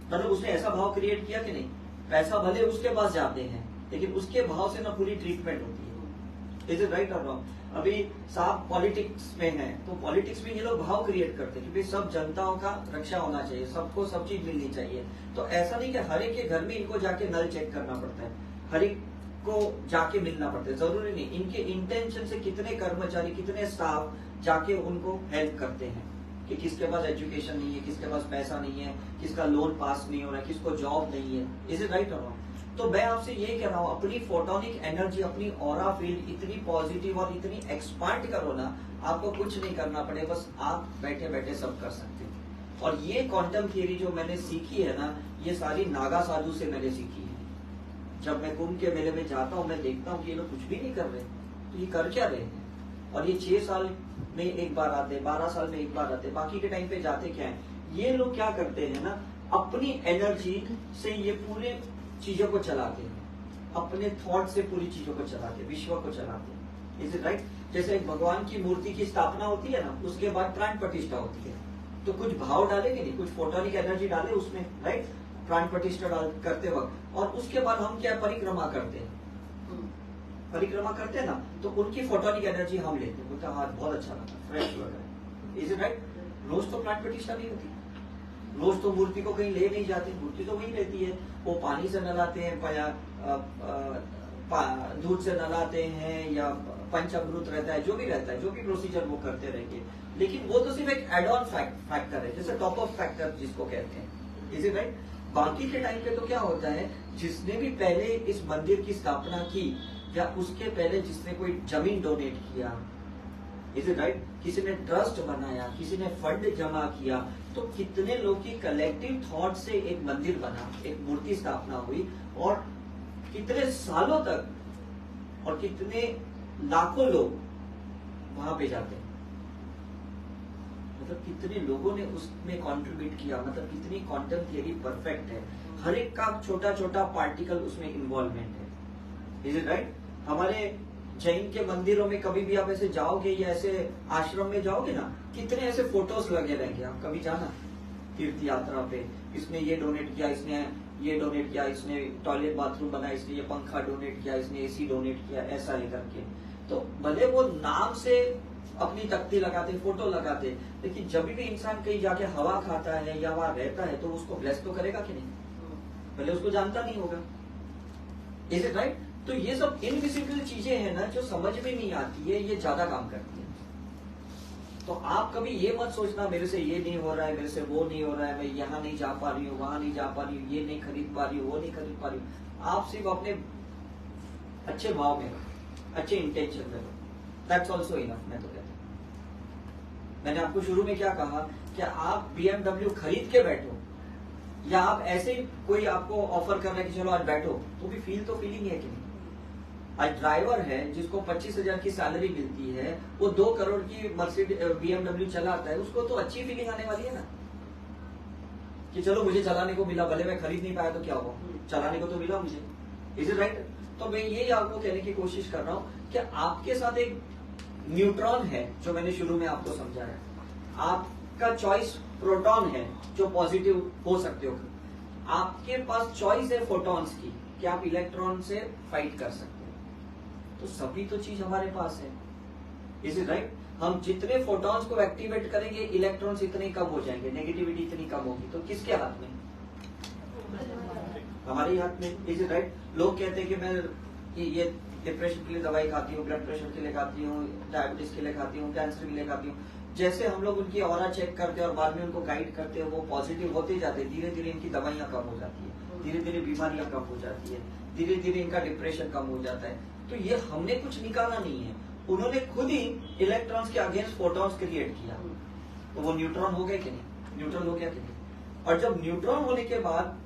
मतलब उसने ऐसा भाव क्रिएट किया कि नहीं? पैसा भले उसके पास जाते हैं लेकिन उसके भाव से ना पूरी ट्रीटमेंट होती है। इज इट राइट और रॉन्ग? अभी साहब पॉलिटिक्स में है, तो पॉलिटिक्स में ये लोग भाव क्रिएट करते हैं क्योंकि सब जनताओं का रक्षा होना चाहिए, सबको सब चीज मिलनी चाहिए। तो ऐसा नहीं कि हर एक के घर में इनको जाके नल चेक करना पड़ता है, हर एक को जाके मिलना पड़ता है, जरूरी नहीं। इनके इंटेंशन से कितने कर्मचारी, कितने स्टाफ जाके उनको हेल्प करते हैं कि किसके पास एजुकेशन नहीं है, किसके पास पैसा नहीं है, किसका लोन पास नहीं हो रहा है, किसको जॉब नहीं है। इज इट राइट और रॉन्ग? तो मैं आपसे यही कह रहा हूँ, अपनी फोटोनिक एनर्जी, अपनी ऑरा फील्ड इतनी पॉजिटिव और इतनी एक्सपांड करो ना, आपको कुछ नहीं करना पड़े, बस आप बैठे बैठे सब कर सकते हैं। और ये क्वांटम थियरी जो मैंने सीखी है ना, ये सारी नागा साधु से मैंने सीखी है। जब मैं कुंभ के मेले में जाता हूँ, मैं देखता हूँ कि ये लोग कुछ भी नहीं कर रहे, तो ये कर क्या रहे हैं? और ये 6 साल में एक बार आते, 12 साल में एक बार आते, बाकी के टाइम पे जाते क्या है? ये लोग क्या करते हैं ना, अपनी एनर्जी से ये पूरे चीजों को चलाते हैं, अपने थॉट से पूरी चीजों को चलाते हैं, विश्व को चलाते हैं। Is it right? जैसे एक भगवान की मूर्ति की स्थापना होती है ना, उसके बाद प्राण प्रतिष्ठा होती है, तो कुछ भाव डालेंगे नहीं, कुछ फोटोनिक एनर्जी डाले उसमें, राइट? प्राण प्रतिष्ठा करते वक्त, और उसके बाद हम क्या परिक्रमा करते हैं, परिक्रमा करते हैं ना, तो उनकी फोटोनिक एनर्जी हम लेते हैं, बोलते हाँ बहुत अच्छा लगा, फ्रेश लग रहा है। Is it right? रोज तो प्राण प्रतिष्ठा नहीं होती, रोज तो मूर्ति को कहीं ले नहीं जाते, मूर्ति तो वही रहती है, वो पानी से नलाते हैं, दूध से नलाते हैं, या पंचामृत रहता है, जो भी रहता है, जो भी प्रोसीजर वो करते रहेंगे, लेकिन वो तो सिर्फ एक एड ऑन फैक्टर है, जैसे टॉप ऑफ फैक्टर जिसको कहते हैं। Is it right? बाकी के टाइम पे तो क्या होता है, जिसने भी पहले इस मंदिर की स्थापना की, या उसके पहले जिसने कोई जमीन डोनेट किया, इज इट राइट, किसी ने ट्रस्ट बनाया, किसी ने फंड जमा किया, तो कितने लोग की कलेक्टिव थॉट से एक मंदिर बना, एक मूर्ति स्थापना हुई, और कितने सालों तक और कितने लाखों लोग वहां पे जाते हैं, मतलब कितने लोगों ने उसमें कंट्रीब्यूट किया, मतलब कितनी क्वांटम थियरी परफेक्ट है, हर एक का छोटा छोटा पार्टिकल उसमें इन्वॉल्वमेंट है। Is it right? हमारे जैन के मंदिरों में कभी भी आप ऐसे जाओगे या ऐसे आश्रम में जाओगे ना, कितने ऐसे फोटोज लगे रहेंगे। आप कभी जाना तीर्थ यात्रा पे, इसने ये डोनेट किया, इसने ये डोनेट किया, इसने टॉयलेट बाथरूम बनाया, इसने ये पंखा डोनेट किया, इसने एसी डोनेट किया, ऐसा लेकर के। तो भले वो नाम से अपनी तख्ती लगाते, फोटो लगाते, लेकिन जब भी इंसान कहीं जाके हवा खाता है या वहां रहता है, तो उसको ब्लेस तो करेगा कि नहीं? भले उसको जानता नहीं होगा। Is it right? तो ये सब इनविजिबल चीजें हैं ना, जो समझ में नहीं आती है, ये ज्यादा काम करती है। तो आप कभी ये मत सोचना मेरे से ये नहीं हो रहा है, मेरे से वो नहीं हो रहा है, मैं यहाँ नहीं जा पा रही हूँ, वहां नहीं जा पा रही हूँ, ये नहीं खरीद पा रही हूँ, वो नहीं खरीद पा रही हूँ। आप सिर्फ अपने अच्छे भाव में, अच्छे इंटेंशन में, दैट्स ऑल्सो इनफ। मैं तो कहता हूँ, मैंने आपको शुरू में क्या कहा कि आप BMW खरीद के बैठो, या आप ऐसे कोई आपको ऑफर कर रहा है कि चलो आज बैठो, तो भी फील तो फीलिंग है कि नहीं? आज ड्राइवर है जिसको 25,000 की सैलरी मिलती है, वो 2 करोड़ की मर्सिडीज BMW चलाता है, उसको तो अच्छी फीलिंग आने वाली है ना, कि चलो मुझे चलाने को मिला, भले मैं खरीद नहीं पाया तो क्या हुआ, चलाने को तो मिला मुझे। Is it right? तो मैं यही आपको कहने की कोशिश कर रहा हूँ कि आपके साथ एक न्यूट्रॉन है, जो मैंने शुरू में आपको समझाया, आपका चॉइस प्रोटॉन है, जो पॉजिटिव हो सकते हो, आपके पास चॉइस है फोटॉन्स की, कि आप इलेक्ट्रॉन से फाइट कर सकते हो। तो सभी तो चीज हमारे पास है। Is it right? हम जितने फोटॉन्स को एक्टिवेट करेंगे, इलेक्ट्रॉन्स इतने कम हो जाएंगे, नेगेटिविटी इतनी कम होगी। तो किसके हाथ में? हमारे हाथ में। Is it right? लोग कहते हैं कि मैं ये डिप्रेशन के लिए दवाई खाती हूँ, ब्लड प्रेशर के लिए खाती हूँ, डायबिटीज के लिए खाती हूँ, कैंसर के लिए खाती हूँ। जैसे हम लोग उनकी ऑरा चेक करते हैं और बाद में उनको गाइड करते हैं, वो पॉजिटिव होते जाते हैं, धीरे धीरे इनकी दवाइयां कम हो जाती है, धीरे धीरे बीमारियां कम हो जाती है, धीरे धीरे इनका डिप्रेशन कम हो जाता है। तो ये हमने कुछ निकाला नहीं है, उन्होंने खुद ही इलेक्ट्रॉन्स के अगेंस्ट फोटॉन्स क्रिएट किया। तो वो न्यूट्रॉन हो गए कि नहीं? न्यूट्रॉन हो गया कि नहीं? और जब न्यूट्रॉन होने के बाद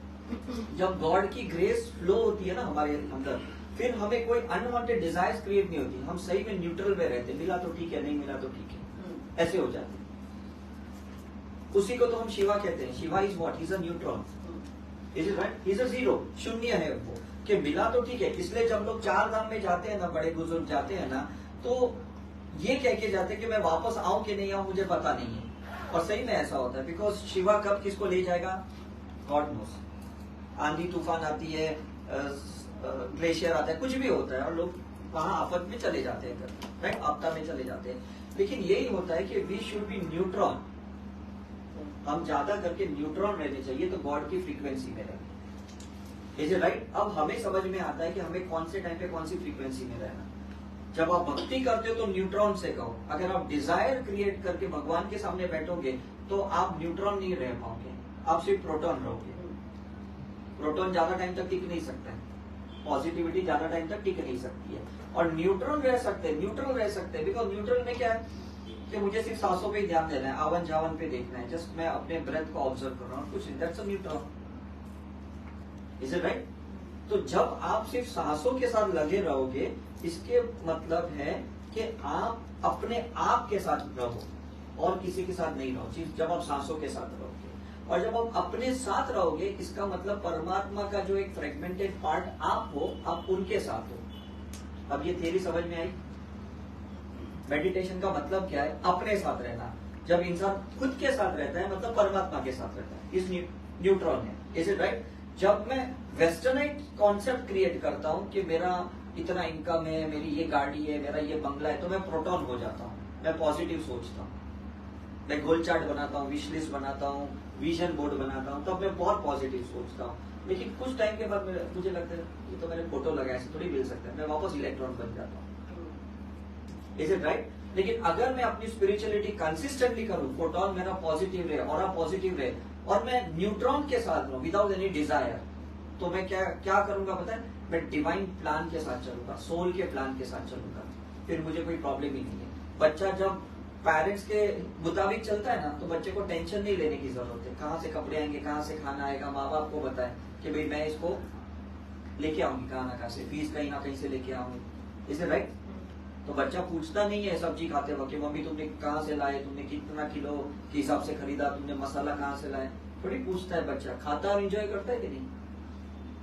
जब गॉड की ग्रेस फ्लो होती है ना हमारे अंदर, फिर हमें कोई अनवांटेड डिजायर्स क्रिएट नहीं होती, हम सही में न्यूट्रल में रहते, मिला तो ठीक है, नहीं मिला तो ठीक है, ऐसे हो जाते। उसी को तो हम शिवा कहते हैं। Shiva is what? Is a neutron. Is it right? Is a zero, शून्य है वो, कि मिला तो ठीक है। इसलिए जब लोग 4 धाम में जाते हैं ना, बड़े बुजुर्ग जाते हैं ना, तो ये कह के जाते हैं कि मैं वापस आऊं कि नहीं आऊं मुझे पता नहीं है। और सही में ऐसा होता है, बिकॉज शिवा कब किसको ले जाएगा गॉड नोस। आंधी तूफान आती है, ग्लेशियर आता है, कुछ भी होता है, और लोग वहां आफत में चले जाते हैं, राइट, आपदा में चले जाते हैं। लेकिन यही होता है कि वी शुड बी न्यूट्रॉन, हम ज्यादा करके न्यूट्रॉन रहने चाहिए तो गॉड की फ्रीक्वेंसी में रहेंगे। Is it right? अब हमें समझ में आता है कि हमें कौन से टाइम पे कौन सी फ्रीक्वेंसी में रहना। जब आप भक्ति करते हो तो न्यूट्रॉन से कहो, अगर आप डिजायर क्रिएट करके भगवान के सामने बैठोगे तो आप न्यूट्रॉन नहीं रह पाओगे, आप सिर्फ प्रोटॉन रहोगे। प्रोटॉन ज्यादा टाइम तक टिक नहीं सकता है, पॉजिटिविटी ज्यादा टाइम तक टिक नहीं सकती है। और न्यूट्रल रह सकते हैं, न्यूट्रल रह सकते हैं, बिकॉज न्यूट्रल में क्या है कि मुझे सिर्फ सांसों पे ही ध्यान देना है, आवन जावन पे देखना है, जस्ट मैं अपने ब्रेथ को ऑब्जर्व कर रहा हूँ, कुछ नहीं, that's a neutral. Is it right? तो जब आप सिर्फ सांसों के साथ लगे रहोगे, इसके मतलब है कि आप अपने आप के साथ रहो और किसी के साथ नहीं रहो, सिर्फ जब आप सांसों के साथ रहोगे। और जब आप अपने साथ रहोगे, इसका मतलब परमात्मा का जो एक फ्रेगमेंटेड पार्ट आप हो, आप उनके साथ हो। अब ये थ्योरी समझ में आई? मेडिटेशन का मतलब क्या है? अपने साथ रहना। जब इंसान खुद के साथ रहता है मतलब परमात्मा के साथ रहता है, इस न्यूट्रॉन है। Is it right? जब मैं वेस्टर्नाइज कॉन्सेप्ट क्रिएट करता हूं कि मेरा इतना इनकम है, मेरी ये गाड़ी है, मेरा ये बंगला है, तो मैं प्रोटॉन हो जाता हूँ, मैं पॉजिटिव सोचता हूँ, मैं गोल चार्ट बनाता हूँ, विश लिस्ट बनाता हूँ, विजन बोर्ड बनाता हूँ, तब मैं बहुत पॉजिटिव सोचता हूँ। लेकिन कुछ टाइम के बाद मुझे लगता है ये तो मैंने फोटो लगाया, ऐसे थोड़ी मिल सकता है, मैं वापस इलेक्ट्रॉन बन जाता हूँ। Is it right? लेकिन अगर मैं अपनी स्पिरिचुअलिटी कंसिस्टेंटली करूँ, फोटोन मेरा पॉजिटिव रहे, ऑरा पॉजिटिव रहे, और मैं न्यूट्रॉन के साथ रहूं विदाउट एनी डिजायर, तो मैं क्या करूंगा पता है? मैं डिवाइन प्लान के साथ चलूंगा, सोल के प्लान के साथ चलूंगा, फिर मुझे कोई प्रॉब्लम ही नहीं है। बच्चा जब पेरेंट्स के मुताबिक चलता है ना, तो बच्चे को टेंशन नहीं लेने की जरूरत है, कहाँ से कपड़े आएंगे, कहाँ से खाना आएगा। माँ बाप को बताए कि भाई मैं इसको लेके आऊंगी कहाँ ना कहाँ से, फीस कहीं ना कहीं से लेके आऊंगी। Is it right? तो बच्चा पूछता नहीं है सब्जी खाते वक्त कि मम्मी तुमने कहाँ से लाए, तुमने कितना किलो के हिसाब से खरीदा, तुमने मसाला कहाँ से लाए, थोड़ी पूछता है। बच्चा खाता और एंजॉय करता है कि नहीं?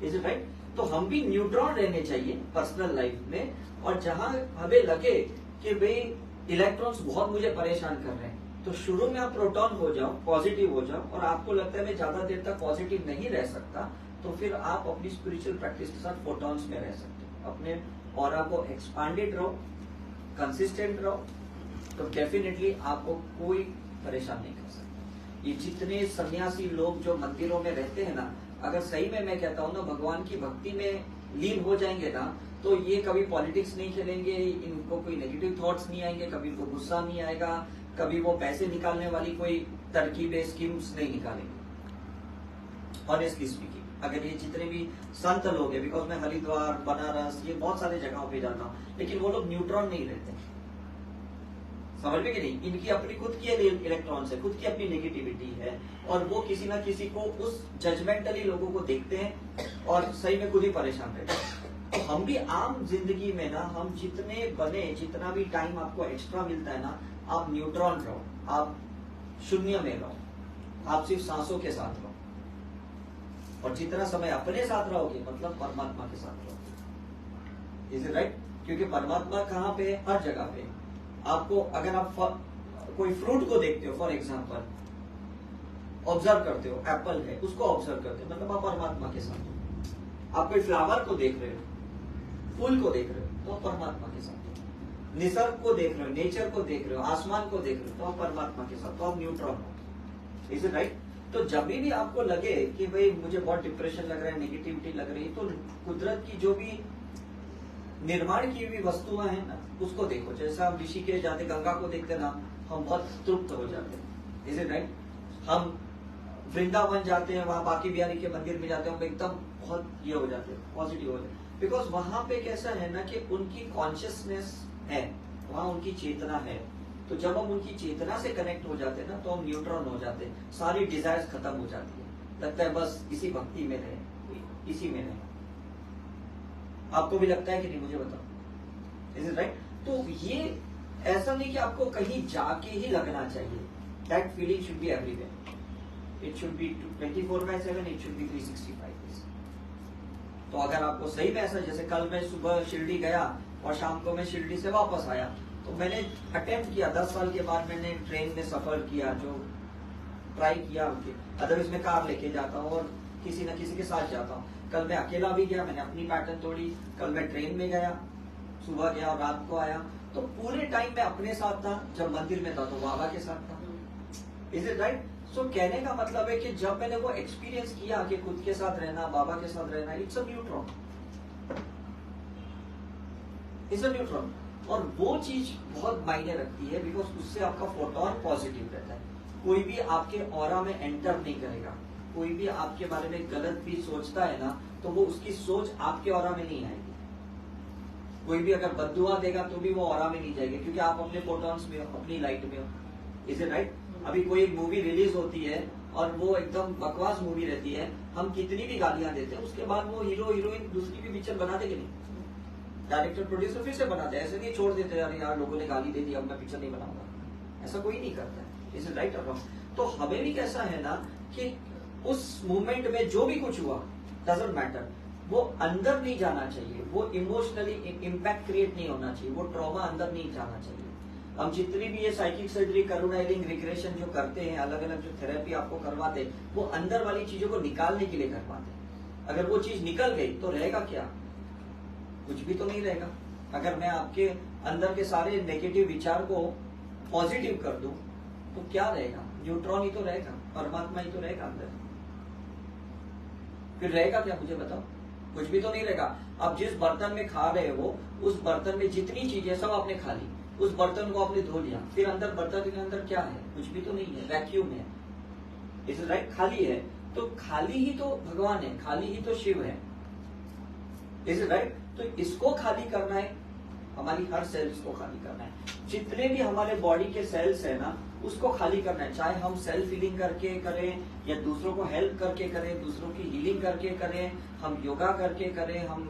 Is it right? तो हम भी न्यूट्रॉन रहने चाहिए पर्सनल लाइफ में, और जहां हमें लगे कि भाई इलेक्ट्रॉन्स बहुत मुझे परेशान कर रहे हैं, तो शुरू में आप प्रोटॉन हो जाओ, पॉजिटिव हो जाओ, और आपको लगता है मैं ज्यादा देर तक पॉजिटिव नहीं रह सकता, तो फिर आप अपनी स्पिरिचुअल प्रैक्टिस के साथ फोटॉन्स में रह सकते हो। अपने ऑरा को एक्सपांडेड रहो, कंसिस्टेंट रहो, तो डेफिनेटली आपको कोई परेशान नहीं कर सकता। ये जितने सन्यासी लोग जो मंदिरों में रहते हैं ना, अगर सही में मैं कहता हूँ ना, भगवान की भक्ति में लीन हो जाएंगे ना, तो ये कभी पॉलिटिक्स नहीं खेलेंगे, इनको कोई नेगेटिव थॉट्स नहीं आएंगे, कभी इनको गुस्सा नहीं आएगा, कभी वो पैसे निकालने वाली कोई तरकीबें, स्कीम्स नहीं निकालेंगे। ऑनेस्टली स्पीकिंग, अगर ये जितने भी संत लोग हैं, बिकॉज मैं हरिद्वार, बनारस, ये बहुत सारे जगहों पे जाता हूँ, लेकिन वो लोग न्यूट्रॉन नहीं रहते। समझ में कि नहीं? इनकी अपनी खुद की इलेक्ट्रॉन्स है, खुद की अपनी नेगेटिविटी है, और वो किसी ना किसी को, उस जजमेंटली लोगों को देखते हैं और सही में खुद ही परेशान रहते हैं। तो हम भी आम जिंदगी में ना, हम जितने बने, जितना भी टाइम आपको एक्स्ट्रा मिलता है ना, आप न्यूट्रॉन रहो, आप शून्य में रहो, आप सिर्फ सांसों के साथ रहो, और जितना समय अपने साथ रहोगे मतलब परमात्मा के साथ रहोगे। Is it right? क्योंकि परमात्मा कहाँ पे है? हर जगह पे। आपको अगर आप कोई फ्रूट को देखते हो, फॉर एग्जाम्पल ऑब्जर्व करते हो, एप्पल है, उसको ऑब्जर्व करते हो, मतलब आप परमात्मा के साथ हो। आप कोई फ्लावर को देख रहे हो, फूल को देख रहे हो, तो आप परमात्मा के साथ हो। निसर्ग को देख रहे हो, नेचर को देख रहे हो, आसमान को देख रहे हो, तो आप परमात्मा के साथ, तो आप न्यूट्रॉन हो। Is it right? तो जब भी आपको लगे कि भाई मुझे बहुत डिप्रेशन लग रहा है, नेगेटिविटी लग रही है, तो कुदरत की जो भी निर्माण की हुई वस्तुएं हैं ना, उसको देखो। जैसा हम ऋषिकेश जाते, गंगा को देखते ना, हम बहुत तृप्त हो जाते हैं। Is it right? हम वृंदावन जाते हैं, वहां बाकी बिहारी के मंदिर में जाते हैं, हम एकदम बहुत ये हो जाते हैं, पॉजिटिव हो जाते हैं, बिकॉज वहां पे कैसा है ना कि उनकी कॉन्शियसनेस है, वहां उनकी चेतना है। तो जब हम उनकी चेतना से कनेक्ट हो जाते हैं ना, तो हम न्यूट्रॉन हो जाते हैं, सारी डिजायर्स खत्म हो जाती है, लगता है बस इसी भक्ति में रहे, इसी में रहे। आपको भी लगता है कि नहीं? मुझे बताओ। Is it right? तो ये ऐसा नहीं कि आपको कहीं जाके ही लगना चाहिए, that feeling should be everywhere, it should be 24/7, it should be 365 days. तो अगर आपको सही में ऐसा, जैसे कल मैं सुबह शिरडी गया और शाम को मैं शिरडी से वापस आया, तो मैंने अटेम्प्ट किया, 10 साल के बाद मैंने ट्रेन में सफर किया, जो ट्राई किया, अदरवाइज मैं कार लेके जाता हूँ और किसी न किसी के साथ जाता हूँ। कल मैं अकेला भी गया, मैंने अपनी पैटर्न तोड़ी। कल मैं ट्रेन में गया, सुबह गया और रात को आया, तो पूरे टाइम में अपने साथ था, जब मंदिर में था तो बाबा के साथ था। Is it right? सो कहने का मतलब है कि जब मैंने वो एक्सपीरियंस किया कि खुद के साथ रहना, बाबा के साथ रहना, it's a neutron, it's a neutron. और वो चीज बहुत मायने रखती है, बिकॉज उससे आपका फोटोन पॉजिटिव रहता है। कोई भी आपके ऑरा में एंटर नहीं करेगा। कोई भी आपके बारे में गलत भी सोचता है ना, तो वो उसकी सोच आपके ऑरा में नहीं आएगी। कोई भी अगर बद्दुआ देगा तो भी वो ऑरा में नहीं जाएगी, क्योंकि आप अपने फोटोन्स में हो, अपनी लाइट में हो। Is it right? अभी कोई एक मूवी रिलीज होती है और वो एकदम बकवास मूवी रहती है, हम कितनी भी गालियां देते हैं, उसके बाद वो हीरो हीरोइन दूसरी भी पिक्चर बना देंगे नहीं, डायरेक्टर प्रोड्यूसर फिर से बना दे। ऐसे नहीं छोड़ देते यार, यार लोगों ने गाली दे दी, अब मैं पिक्चर नहीं बनाऊंगा। ऐसा कोई नहीं करता है। इज इट राइट और रॉन्ग? तो हमें भी कैसा है ना कि उस मोमेंट में जो भी कुछ हुआ, डजंट मैटर, वो अंदर नहीं जाना चाहिए, वो इमोशनली इम्पैक्ट क्रिएट नहीं होना चाहिए, वो ट्रॉमा अंदर नहीं जाना चाहिए। हम जितनी भी ये साइकिक सर्जरी, करुणा हीलिंग, रिग्रेशन जो करते हैं, अलग अलग जो थेरेपी आपको करवाते हैं, वो अंदर वाली चीजों को निकालने के लिए करवाते हैं। अगर वो चीज निकल गई तो रहेगा क्या? कुछ भी तो नहीं रहेगा। अगर मैं आपके अंदर के सारे नेगेटिव विचार को पॉजिटिव कर दूं तो क्या रहेगा? न्यूट्रॉन ही तो रहेगा, परमात्मा ही तो रहेगा अंदर। फिर रहेगा क्या? मुझे बताओ। कुछ भी तो नहीं रहेगा। अब जिस बर्तन में खा रहे हो, उस बर्तन में जितनी चीजें सब आपने खा ली, उस बर्तन को आपने धो लिया, फिर अंदर बर्तन के अंदर क्या है? कुछ भी तो नहीं है, वैक्यूम है। Is it right? खाली है। तो खाली ही तो भगवान है, खाली ही तो शिव है। Is it right? तो इसको खाली करना है, हमारी हर सेल्स को खाली करना है। जितने भी हमारे बॉडी के सेल्स है ना, उसको खाली करना है। चाहे हम सेल्फ हीलिंग करके करें या दूसरों को हेल्प करके करें, दूसरों की हीलिंग करके करें, हम योगा करके करें, हम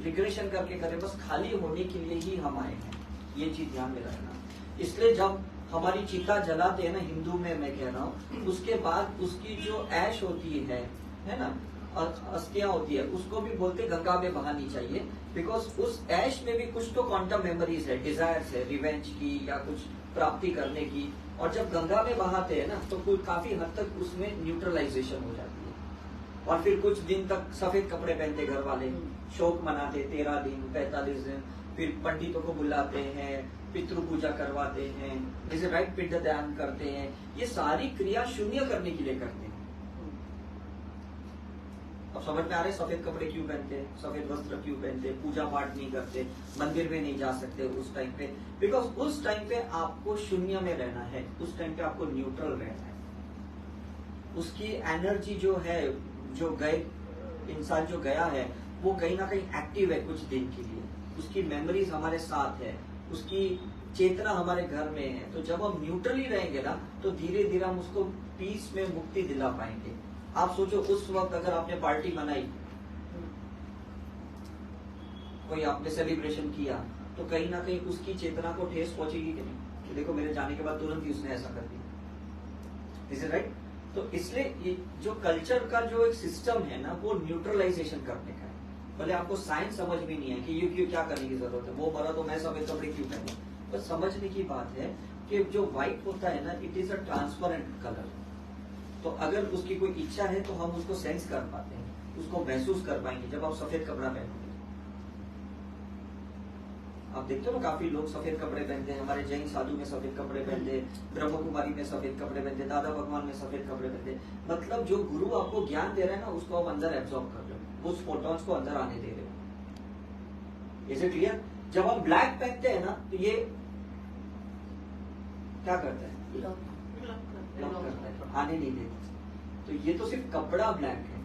रिग्रेशन करके करें, बस खाली होने के लिए ही हम आए हैं। ये चीज ध्यान में रखना। इसलिए जब हमारी चिता जलाते हैं ना, हिंदू में मैं कह रहा हूँ, उसके बाद उसकी जो ऐश होती है ना, अस्थियां होती है, उसको भी बोलते गंगा में बहानी चाहिए। बिकॉज उस ऐश में भी कुछ तो क्वांटम मेमोरीज है, डिजायर्स है, रिवेंज की या कुछ प्राप्ति करने की। और जब गंगा में बहाते हैं ना, तो काफी हद तक उसमें न्यूट्रलाइजेशन हो जाती है। और फिर कुछ दिन तक सफेद कपड़े पहनते घर वाले, शोक मनाते 13 दिन 45 दिन, फिर पंडितों को बुलाते हैं, पितृ पूजा करवाते हैं, जैसे राइट पिंड दान करते हैं। ये सारी क्रिया शून्य करने के लिए करते हैं। अब समझ में आ रहे सफेद कपड़े क्यों पहनते हैं, सफेद वस्त्र क्यों पहनते हैं, पूजा पाठ नहीं करते, मंदिर में नहीं जा सकते उस टाइम पे? बिकॉज उस टाइम पे आपको शून्य में रहना है, उस टाइम पे आपको न्यूट्रल रहना है। उसकी एनर्जी जो है, जो गए इंसान जो गया है, वो कहीं ना कहीं एक्टिव है कुछ दिन के लिए, उसकी मेमोरीज हमारे साथ है, उसकी चेतना हमारे घर में है। तो जब हम न्यूट्रली रहेंगे ना, तो धीरे धीरे हम उसको पीस में मुक्ति दिला पाएंगे। आप सोचो, उस वक्त अगर आपने पार्टी बनाई, कोई आपने सेलिब्रेशन किया, तो कहीं ना कहीं उसकी चेतना को ठेस पहुंचेगी कि नहीं, कि देखो मेरे जाने के बाद तुरंत ही उसने ऐसा कर दिया। Is it right? तो इसलिए ये जो कल्चर का जो एक सिस्टम है ना, वो न्यूट्रलाइजेशन करने का है। भले आपको साइंस समझ भी नहीं है कि ये क्यों, क्या करने की जरूरत है, वो मरा तो मैं सफेद कपड़े क्यों पहनूं। पर समझने की बात है कि जो व्हाइट होता है ना, it is a transparent colour. तो अगर उसकी कोई इच्छा है तो हम उसको सेंस कर पाते हैं, उसको महसूस कर पाएंगे जब आप सफेद कपड़ा पहनोगे। आप देखते हो ना, काफी लोग सफेद कपड़े पहनते हैं। हमारे जैन साधु में सफेद कपड़े पहनते हैं, ब्रह्म कुमारी में सफेद कपड़े पहनते हैं, दादा भगवान में सफेद कपड़े पहनते हैं। मतलब जो गुरु आपको ज्ञान दे रहे हैं ना, उसको आप अंदर एब्जॉर्ब कर रहे हो, उस फोटोन्स को अंदर आने दे रहे हो। Is it clear? जब हम ब्लैक पहनते हैं ना, तो ये क्या करता है? लॉक करता है, आने नहीं देता। तो ये तो सिर्फ कपड़ा ब्लैक है।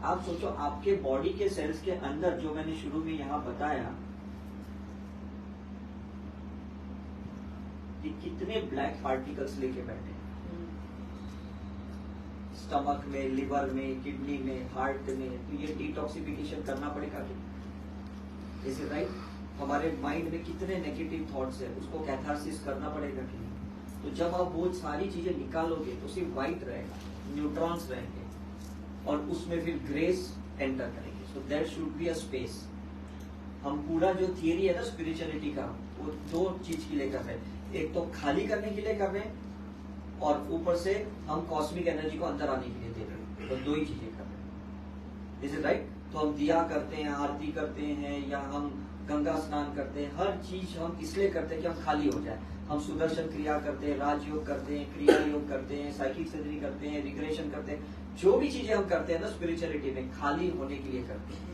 आप सोचो, आपके बॉडी के सेल्स के अंदर, जो मैंने शुरू में यहाँ बताया कि कितने ब्लैक पार्टिकल्स लेके बैठे हैं, स्टमक में, लिवर में, किडनी में, हार्ट में। तो ये डिटॉक्सिफिकेशन करना पड़ेगा कि इज इट राइट? हमारे माइंड में कितने नेगेटिव थॉट्स है, उसको कैथारसिस करना पड़ेगा कि नहीं? तो जब आप वो सारी चीजें निकालोगे तो सिर्फ व्हाइट रहेगा, न्यूट्रॉन्स रहेंगे, और उसमें फिर ग्रेस एंटर करेंगे। So there should be a space. हम पूरा जो थियरी है ना स्पिरिचुअलिटी का, वो दो चीज के लिए कर रहे हैं। एक तो खाली करने के लिए कर रहे हैं, और ऊपर से हम कॉस्मिक एनर्जी को अंदर आने के लिए दे रहे हैं। तो दो ही चीजें कर रहे हैं। Is it right? तो हम दिया करते हैं, आरती करते हैं, या हम गंगा स्नान करते हैं, हर चीज हम इसलिए करते हैं कि हम खाली हो जाए। हम सुदर्शन क्रिया करते हैं, राजयोग करते हैं, क्रिया योग करते हैं, साइकिक सर्जरी करते हैं, रिग्रेशन करते हैं, जो भी चीजें हम करते हैं ना स्पिरिचुअलिटी में खाली होने के लिए करते हैं।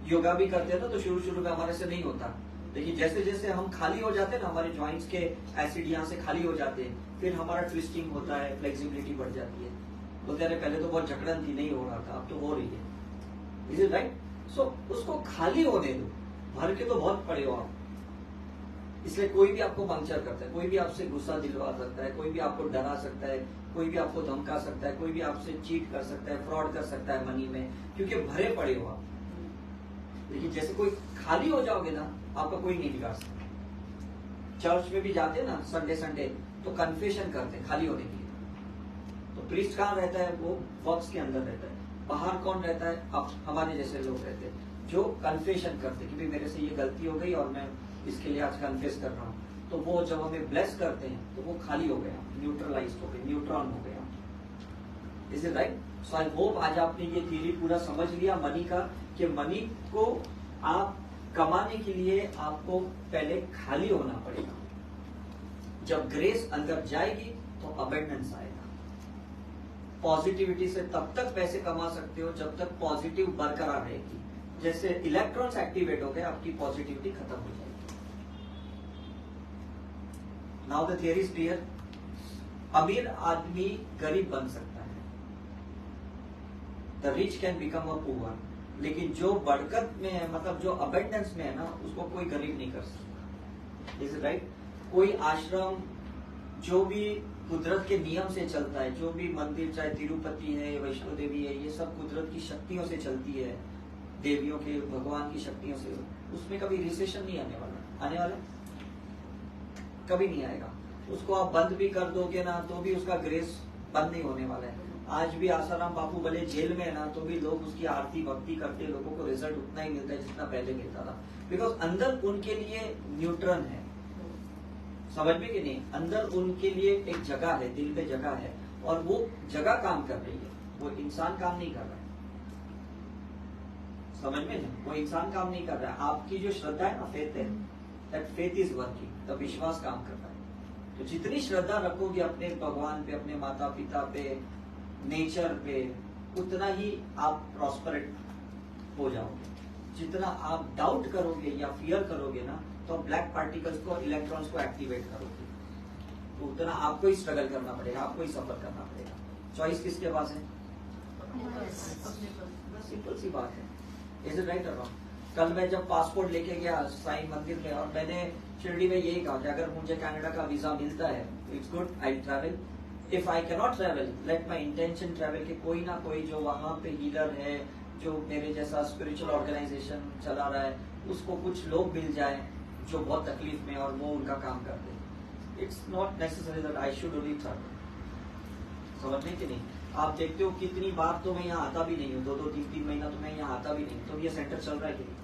योगा भी करते हैं ना तो शुरू में हमारे से नहीं होता, लेकिन जैसे जैसे हम खाली हो जाते हैं ना, हमारे जॉइंट्स के एसिड यहाँ से खाली हो जाते हैं, फिर हमारा ट्विस्टिंग होता है, फ्लेक्सिबिलिटी बढ़ जाती है। तो कह रहे पहले तो बहुत जकड़न थी, नहीं हो रहा था, अब तो हो रही है। Is it right? सो उसको खाली होने दो, भर के तो बहुत पड़े हो आप। इसलिए कोई भी आपको पंक्चर करता है, कोई भी आपसे गुस्सा दिलवा सकता है, कोई भी आपको डरा सकता है, कोई भी आपको धमका सकता है, कोई भी आपसे चीट कर सकता है, फ्रॉड कर सकता है मनी में, क्योंकि भरे पड़े हो आप। लेकिन जैसे कोई खाली हो जाओगे ना, आपका कोई नहीं बिगाड़ सकता। चर्च में भी जाते हैं ना संडे तो कन्फेशन करते हैं खाली होने के लिए। तो प्रीस्ट कहाँ रहता है? वो बॉक्स के अंदर रहता है। बाहर कौन रहता है? अब हमारे जैसे लोग रहते हैं जो कन्फेशन करते हैं कि भाई मेरे से ये गलती हो गई और मैं इसके लिए आज कन्फेस कर रहा हूँ। तो वो जब हमें ब्लेस करते हैं तो वो खाली हो गया, न्यूट्रलाइज हो गया, न्यूट्रॉन हो गया। Is it right? So I hope आज आपने ये थ्योरी पूरा समझ लिया मनी का, कि मनी को आप कमाने के लिए आपको पहले खाली होना पड़ेगा। जब ग्रेस अंदर जाएगी तो अबंडेंस आएगा। पॉजिटिविटी से तब तक पैसे कमा सकते हो जब तक पॉजिटिव बरकरार रहेगी। जैसे इलेक्ट्रॉन्स एक्टिवेट हो गए, आपकी पॉजिटिविटी खत्म हो जाएगी। Now the theory is clear. अमीर आदमी गरीब बन सकता है, the rich can become a poor, लेकिन जो बरकत में है, मतलब जो अबंडेंस में है ना, उसको कोई गरीब नहीं कर सकता। Is right? कोई आश्रम जो भी कुदरत के नियम से चलता है, जो भी मंदिर चाहे तिरुपति है, वैष्णो देवी है, ये सब कुदरत की शक्तियों से चलती है, देवियों के भगवान की शक्तियों से, उसमें कभी रिसेशन नहीं आने वाला। आने वाला कभी नहीं आएगा। उसको आप बंद भी कर दोगे ना तो भी उसका ग्रेस बंद नहीं होने वाला है। आज भी आसाराम बापू भले जेल में है ना, तो भी लोग उसकी आरती भक्ति करते, लोगों को रिजल्ट उतना ही मिलता है जितना पहले मिलता था, बिकॉज अंदर उनके लिए न्यूट्रन है। समझ में कि नहीं? अंदर उनके लिए एक जगह है, दिल पे जगह है, और वो जगह काम कर रही है, वो इंसान काम नहीं कर रहा है। समझ में नहीं? वो इंसान काम नहीं कर रहा है। आपकी जो श्रद्धा है ना, फेथ है, दैट फेथ इज वर्किंग, तब विश्वास काम कर रहा है। तो जितनी श्रद्धा रखोगे अपने भगवान पे, अपने माता पिता पे, नेचर पे, उतना ही आप प्रॉस्परेट हो जाओगे। जितना आप डाउट करोगे या फियर करोगे ना, तो ब्लैक पार्टिकल्स को, इलेक्ट्रॉन्स को एक्टिवेट करोगे, तो उतना आपको ही स्ट्रगल करना पड़ेगा, आपको ही सफर करना पड़ेगा। चॉइस किसके पास है? सिंपल सी बात है। इज इट राइट और रॉन्ग? कल मैं जब पासपोर्ट लेके गया साईं मंदिर में, और मैंने शिरडी में यही कहा कि अगर मुझे कनाडा का वीजा मिलता है, it's good, I travel. If I can not travel, let my intention travel, कि कोई ना कोई जो वहां पे हीलर है, जो मेरे जैसा स्पिरिचुअल ऑर्गेनाइजेशन चला रहा है, उसको कुछ लोग मिल जाए जो बहुत तकलीफ में, और वो उनका काम कर दे। It's not necessary that I should only travel. समझने की नहीं? आप देखते हो कितनी बार तो मैं यहाँ आता भी नहीं हूँ, 2-2, 3-3 महीना तो मैं यहाँ आता भी नहीं, तो ये सेंटर चल रहा है कि नहीं?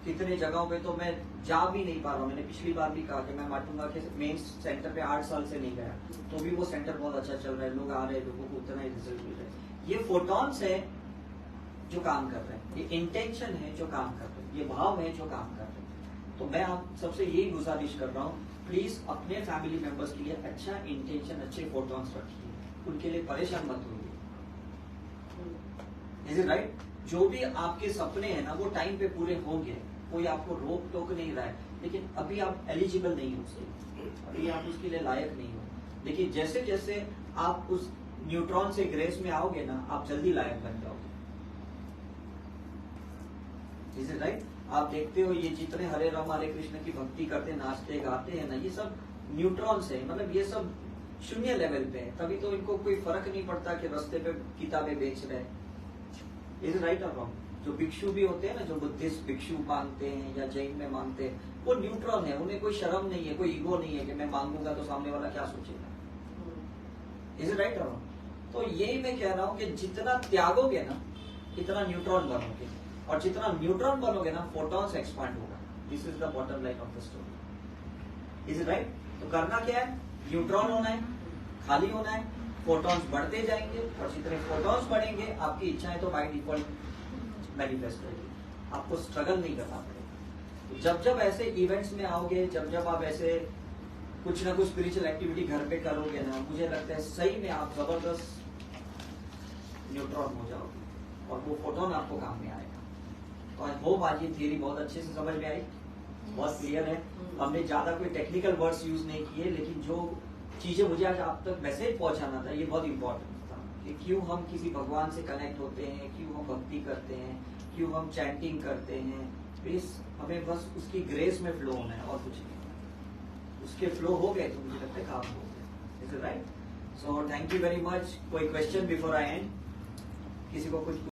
कितने जगहों पे तो मैं जा भी नहीं पा रहा हूँ। मैंने पिछली बार भी कहा कि मैं माटुंगा के मेन सेंटर पे 8 साल से नहीं गया, तो भी वो सेंटर बहुत अच्छा चल रहा है, लोग आ रहे हैं, लोगों को उतना ही रिजल्ट मिल रहा है। ये फोटॉन्स है जो काम कर रहे हैं, ये इंटेंशन है जो काम कर रहे हैं, ये भाव है जो काम कर रहे हैं। तो मैं आप सबसे यही गुजारिश कर रहा हूँ, प्लीज अपने फैमिली मेंबर्स के लिए अच्छा इंटेंशन, अच्छे फोटॉन्स रखिए, उनके लिए परेशान मत होइए। Is it right? जो भी आपके सपने हैं ना, वो टाइम पे पूरे होंगे, कोई आपको रोक टोक नहीं रहा है, लेकिन अभी आप एलिजिबल नहीं हो उसके, अभी आप उसके लिए लायक नहीं हो। लेकिन जैसे जैसे आप उस न्यूट्रॉन से ग्रेस में आओगे ना, आप जल्दी लायक बन जाओगे। Is it right? आप देखते हो ये जितने हरे राम हरे कृष्ण की भक्ति करते, नाचते गाते हैं ना, ये सब न्यूट्रॉन्स है, मतलब ये सब शून्य लेवल पे है, तभी तो इनको कोई फर्क नहीं पड़ता कि रास्ते पे किताबें बेच रहे हैं। इज राइट और रॉन्ग? जो भिक्षु भी होते हैं ना, जो बुद्धिस्ट भिक्षु मांगते हैं या जैन में मांगते हैं, वो न्यूट्रॉन है, उन्हें कोई शर्म नहीं है, कोई ईगो नहीं है कि मैं मांगूंगा तो सामने वाला क्या सोचेगा। इज राइट और रॉन्ग? तो यही मैं कह रहा हूँ कि जितना त्यागोगे ना, इतना न्यूट्रॉन बनोगे, और जितना न्यूट्रॉन बनोगे ना, फोटॉन्स एक्सपांड होगा। This is the bottom line of the story. Is right? तो करना क्या है? न्यूट्रॉन होना है, खाली होना है, फोटॉन्स बढ़ते जाएंगे, और जितने फोटॉन्स बढ़ेंगे आपकी इच्छाएं तो बाय डिफॉल्ट मैनिफेस्ट करेगी, आपको स्ट्रगल नहीं करना पड़ेगा। जब जब ऐसे इवेंट्स में आओगे, जब जब आप ऐसे कुछ ना कुछ स्पिरिचुअल एक्टिविटी घर पे करोगे ना, मुझे लगता है सही में आप जबरदस्त न्यूट्रॉन हो जाओगे और वो फोटोन आपको काम में आएगा। तो आई होप आज ये थियरी बहुत अच्छे से समझ में आई, बहुत क्लियर है। हमने ज्यादा कोई टेक्निकल वर्ड्स यूज नहीं किए, लेकिन जो चीजें मुझे आज आप तक मैसेज पहुंचाना था ये बहुत इंपॉर्टेंट था कि क्यों हम किसी भगवान से कनेक्ट होते हैं, क्यों हम भक्ति करते हैं, क्यों हम चैंटिंग करते हैं। प्लीज हमें बस उसकी ग्रेस में फ्लो होना है और कुछ नहीं। उसके फ्लो हो गए तो मुझे लगता है काम हो गया। Is it right? So thank you very much. कोई क्वेश्चन बिफोर आई एंड? किसी को कुछ